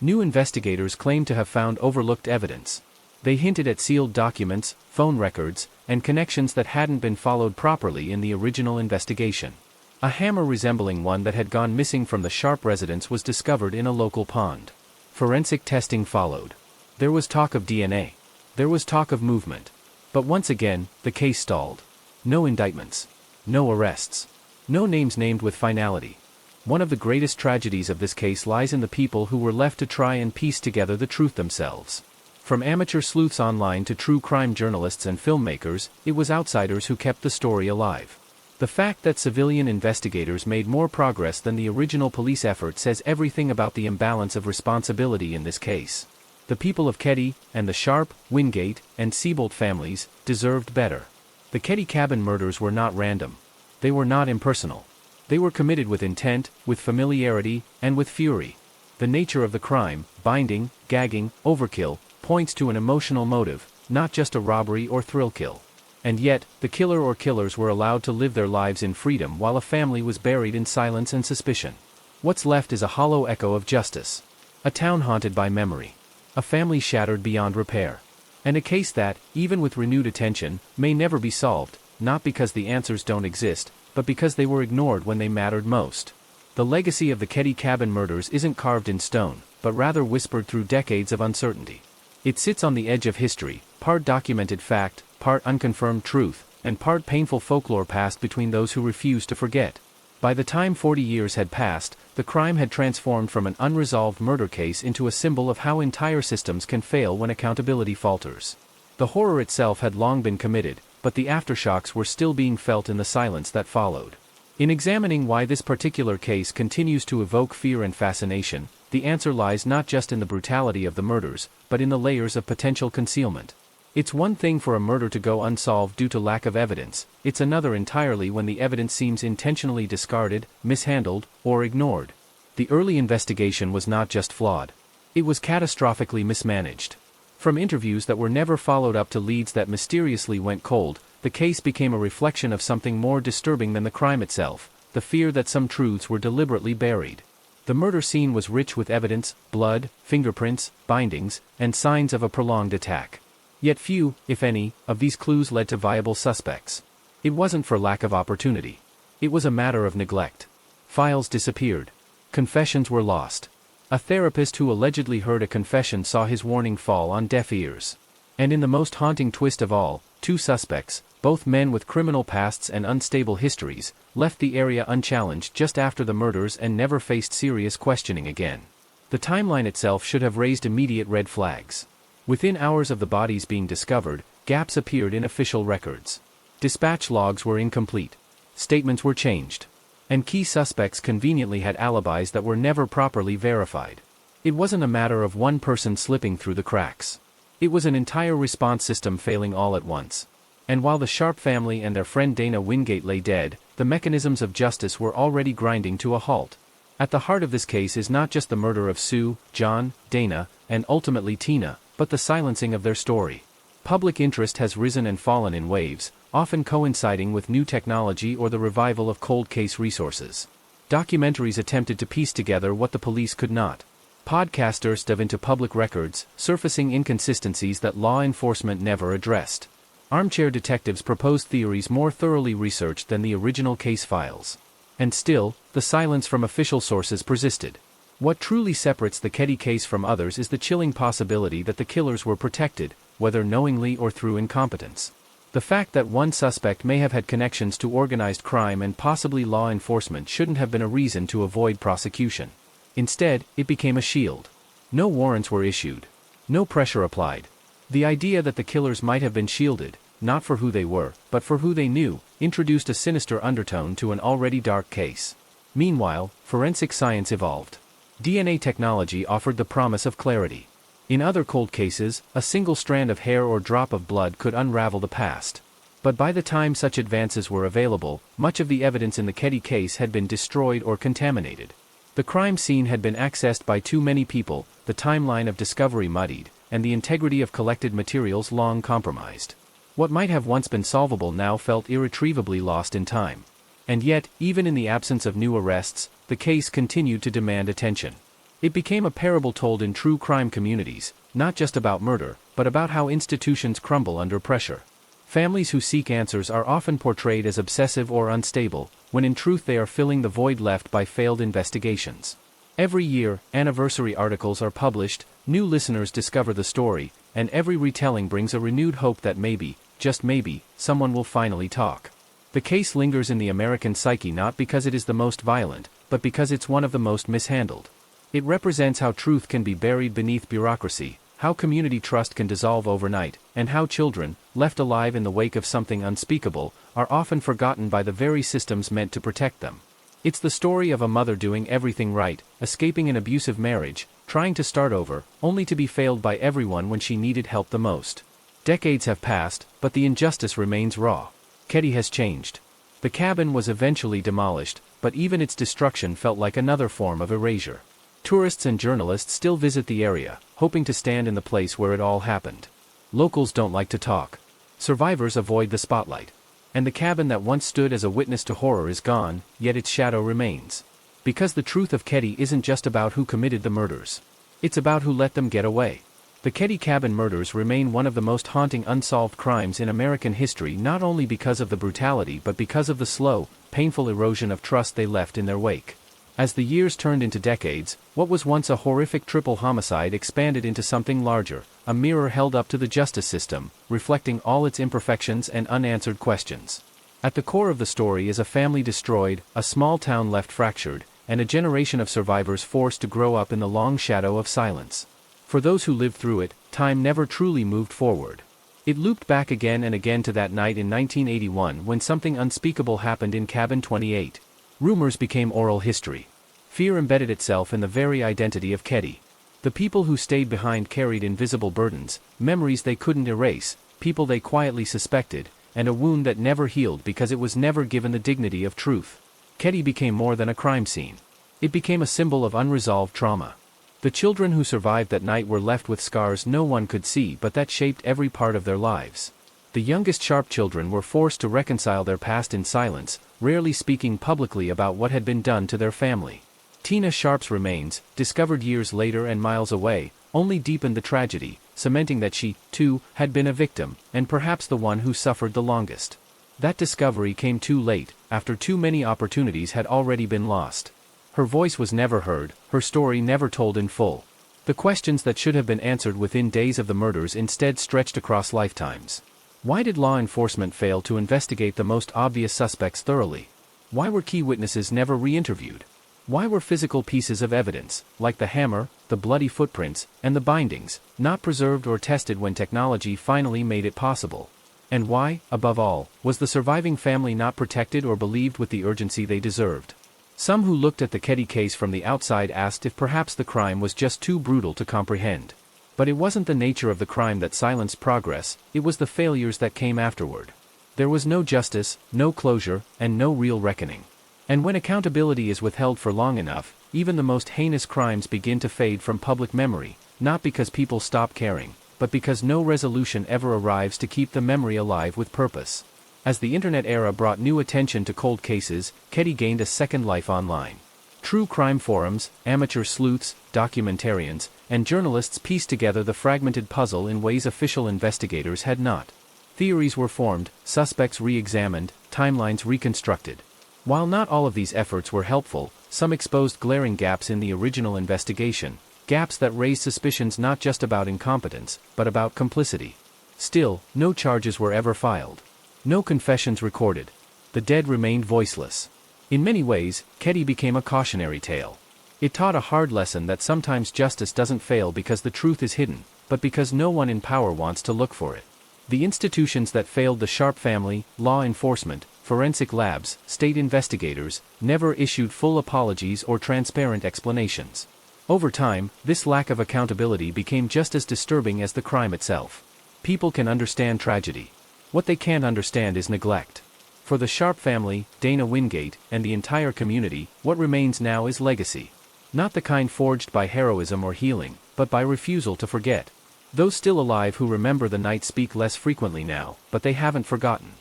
New investigators claimed to have found overlooked evidence. They hinted at sealed documents, phone records, and connections that hadn't been followed properly in the original investigation. A hammer resembling one that had gone missing from the Sharp residence was discovered in a local pond. Forensic testing followed. There was talk of DNA. There was talk of movement. But once again, the case stalled. No indictments. No arrests. No names named with finality. One of the greatest tragedies of this case lies in the people who were left to try and piece together the truth themselves. From amateur sleuths online to true crime journalists and filmmakers, it was outsiders who kept the story alive. The fact that civilian investigators made more progress than the original police effort says everything about the imbalance of responsibility in this case. The people of Keddie, and the Sharp, Wingate, and Siebold families, deserved better. The Keddie Cabin murders were not random. They were not impersonal. They were committed with intent, with familiarity, and with fury. The nature of the crime, binding, gagging, overkill, points to an emotional motive, not just a robbery or thrill kill. And yet, the killer or killers were allowed to live their lives in freedom while a family was buried in silence and suspicion. What's left is a hollow echo of justice. A town haunted by memory. A family shattered beyond repair. And a case that, even with renewed attention, may never be solved, not because the answers don't exist, but because they were ignored when they mattered most. The legacy of the Keddy Cabin murders isn't carved in stone, but rather whispered through decades of uncertainty. It sits on the edge of history, part documented fact, part unconfirmed truth, and part painful folklore passed between those who refuse to forget. By the time 40 years had passed, the crime had transformed from an unresolved murder case into a symbol of how entire systems can fail when accountability falters. The horror itself had long been committed, but the aftershocks were still being felt in the silence that followed. In examining why this particular case continues to evoke fear and fascination, the answer lies not just in the brutality of the murders, but in the layers of potential concealment. It's one thing for a murder to go unsolved due to lack of evidence, it's another entirely when the evidence seems intentionally discarded, mishandled, or ignored. The early investigation was not just flawed. It was catastrophically mismanaged. From interviews that were never followed up to leads that mysteriously went cold, the case became a reflection of something more disturbing than the crime itself, the fear that some truths were deliberately buried. The murder scene was rich with evidence, blood, fingerprints, bindings, and signs of a prolonged attack. Yet few, if any, of these clues led to viable suspects. It wasn't for lack of opportunity. It was a matter of neglect. Files disappeared. Confessions were lost. A therapist who allegedly heard a confession saw his warning fall on deaf ears. And in the most haunting twist of all, two suspects, both men with criminal pasts and unstable histories, left the area unchallenged just after the murders and never faced serious questioning again. The timeline itself should have raised immediate red flags. Within hours of the bodies being discovered, gaps appeared in official records. Dispatch logs were incomplete. Statements were changed. And key suspects conveniently had alibis that were never properly verified. It wasn't a matter of one person slipping through the cracks. It was an entire response system failing all at once. And while the Sharp family and their friend Dana Wingate lay dead, the mechanisms of justice were already grinding to a halt. At the heart of this case is not just the murder of Sue, John, Dana, and ultimately Tina, but the silencing of their story. Public interest has risen and fallen in waves, often coinciding with new technology or the revival of cold case resources. Documentaries attempted to piece together what the police could not. Podcasters dove into public records, surfacing inconsistencies that law enforcement never addressed. Armchair detectives proposed theories more thoroughly researched than the original case files. And still, the silence from official sources persisted. What truly separates the Keddy case from others is the chilling possibility that the killers were protected, whether knowingly or through incompetence. The fact that one suspect may have had connections to organized crime and possibly law enforcement shouldn't have been a reason to avoid prosecution. Instead, it became a shield. No warrants were issued. No pressure applied. The idea that the killers might have been shielded, not for who they were, but for who they knew, introduced a sinister undertone to an already dark case. Meanwhile, forensic science evolved. DNA technology offered the promise of clarity. In other cold cases, a single strand of hair or drop of blood could unravel the past. But by the time such advances were available, much of the evidence in the Keddy case had been destroyed or contaminated. The crime scene had been accessed by too many people, the timeline of discovery muddied, and the integrity of collected materials long compromised. What might have once been solvable now felt irretrievably lost in time. And yet, even in the absence of new arrests, the case continued to demand attention. It became a parable told in true crime communities, not just about murder, but about how institutions crumble under pressure. Families who seek answers are often portrayed as obsessive or unstable, when in truth they are filling the void left by failed investigations. Every year, anniversary articles are published, new listeners discover the story, and every retelling brings a renewed hope that maybe, just maybe, someone will finally talk. The case lingers in the American psyche not because it is the most violent, but because it's one of the most mishandled. It represents how truth can be buried beneath bureaucracy, how community trust can dissolve overnight, and how children, left alive in the wake of something unspeakable, are often forgotten by the very systems meant to protect them. It's the story of a mother doing everything right, escaping an abusive marriage, trying to start over, only to be failed by everyone when she needed help the most. Decades have passed, but the injustice remains raw. Keddy has changed. The cabin was eventually demolished, but even its destruction felt like another form of erasure. Tourists and journalists still visit the area, hoping to stand in the place where it all happened. Locals don't like to talk. Survivors avoid the spotlight. And the cabin that once stood as a witness to horror is gone, yet its shadow remains. Because the truth of Keddy isn't just about who committed the murders. It's about who let them get away. The Keddy cabin murders remain one of the most haunting unsolved crimes in American history, not only because of the brutality but because of the slow, painful erosion of trust they left in their wake. As the years turned into decades, what was once a horrific triple homicide expanded into something larger, a mirror held up to the justice system, reflecting all its imperfections and unanswered questions. At the core of the story is a family destroyed, a small town left fractured, and a generation of survivors forced to grow up in the long shadow of silence. For those who lived through it, time never truly moved forward. It looped back again and again to that night in 1981 when something unspeakable happened in Cabin 28. Rumors became oral history. Fear embedded itself in the very identity of Keddy. The people who stayed behind carried invisible burdens, memories they couldn't erase, people they quietly suspected, and a wound that never healed because it was never given the dignity of truth. Keddy became more than a crime scene. It became a symbol of unresolved trauma. The children who survived that night were left with scars no one could see but that shaped every part of their lives. The youngest Sharp children were forced to reconcile their past in silence, rarely speaking publicly about what had been done to their family. Tina Sharp's remains, discovered years later and miles away, only deepened the tragedy, cementing that she, too, had been a victim, and perhaps the one who suffered the longest. That discovery came too late, after too many opportunities had already been lost. Her voice was never heard, her story never told in full. The questions that should have been answered within days of the murders instead stretched across lifetimes. Why did law enforcement fail to investigate the most obvious suspects thoroughly? Why were key witnesses never re-interviewed? Why were physical pieces of evidence, like the hammer, the bloody footprints, and the bindings, not preserved or tested when technology finally made it possible? And why, above all, was the surviving family not protected or believed with the urgency they deserved? Some who looked at the Keddy case from the outside asked if perhaps the crime was just too brutal to comprehend. But it wasn't the nature of the crime that silenced progress, it was the failures that came afterward. There was no justice, no closure, and no real reckoning. And when accountability is withheld for long enough, even the most heinous crimes begin to fade from public memory, not because people stop caring, but because no resolution ever arrives to keep the memory alive with purpose. As the internet era brought new attention to cold cases, Keddy gained a second life online. True crime forums, amateur sleuths, documentarians, and journalists pieced together the fragmented puzzle in ways official investigators had not. Theories were formed, suspects re-examined, timelines reconstructed. While not all of these efforts were helpful, some exposed glaring gaps in the original investigation, gaps that raised suspicions not just about incompetence, but about complicity. Still, no charges were ever filed. No confessions recorded. The dead remained voiceless. In many ways, Keddy became a cautionary tale. It taught a hard lesson that sometimes justice doesn't fail because the truth is hidden, but because no one in power wants to look for it. The institutions that failed the Sharp family, law enforcement, forensic labs, state investigators, never issued full apologies or transparent explanations. Over time, this lack of accountability became just as disturbing as the crime itself. People can understand tragedy. What they can't understand is neglect. For the Sharp family, Dana Wingate, and the entire community, what remains now is legacy. Not the kind forged by heroism or healing, but by refusal to forget. Those still alive who remember the night speak less frequently now, but they haven't forgotten.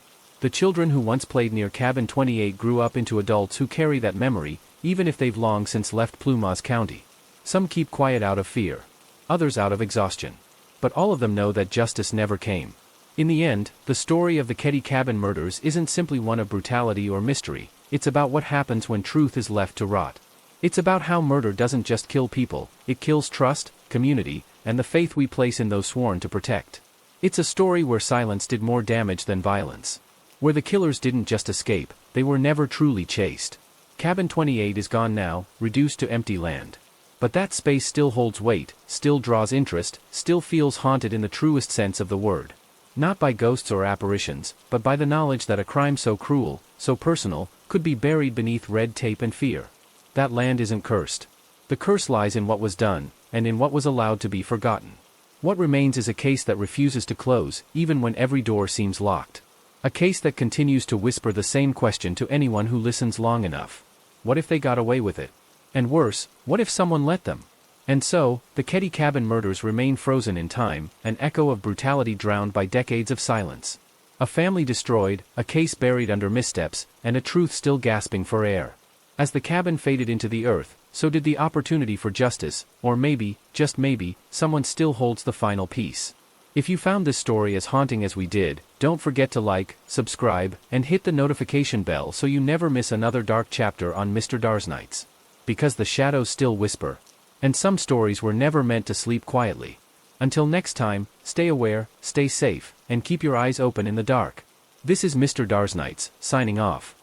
The children who once played near Cabin 28 grew up into adults who carry that memory, even if they've long since left Plumas County. Some keep quiet out of fear. Others out of exhaustion. But all of them know that justice never came. In the end, the story of the Keddy cabin murders isn't simply one of brutality or mystery, it's about what happens when truth is left to rot. It's about how murder doesn't just kill people, it kills trust, community, and the faith we place in those sworn to protect. It's a story where silence did more damage than violence. Where the killers didn't just escape, they were never truly chased. Cabin 28 is gone now, reduced to empty land. But that space still holds weight, still draws interest, still feels haunted in the truest sense of the word. Not by ghosts or apparitions, but by the knowledge that a crime so cruel, so personal, could be buried beneath red tape and fear. That land isn't cursed. The curse lies in what was done, and in what was allowed to be forgotten. What remains is a case that refuses to close, even when every door seems locked. A case that continues to whisper the same question to anyone who listens long enough. What if they got away with it? And worse, what if someone let them? And so, the Keddy cabin murders remain frozen in time, an echo of brutality drowned by decades of silence. A family destroyed, a case buried under missteps, and a truth still gasping for air. As the cabin faded into the earth, so did the opportunity for justice, or maybe, just maybe, someone still holds the final piece. If you found this story as haunting as we did, don't forget to like, subscribe, and hit the notification bell so you never miss another dark chapter on Mr. Dar's Nights. Because the shadows still whisper. And some stories were never meant to sleep quietly. Until next time, stay aware, stay safe, and keep your eyes open in the dark. This is Mr. Dar's Nights, signing off.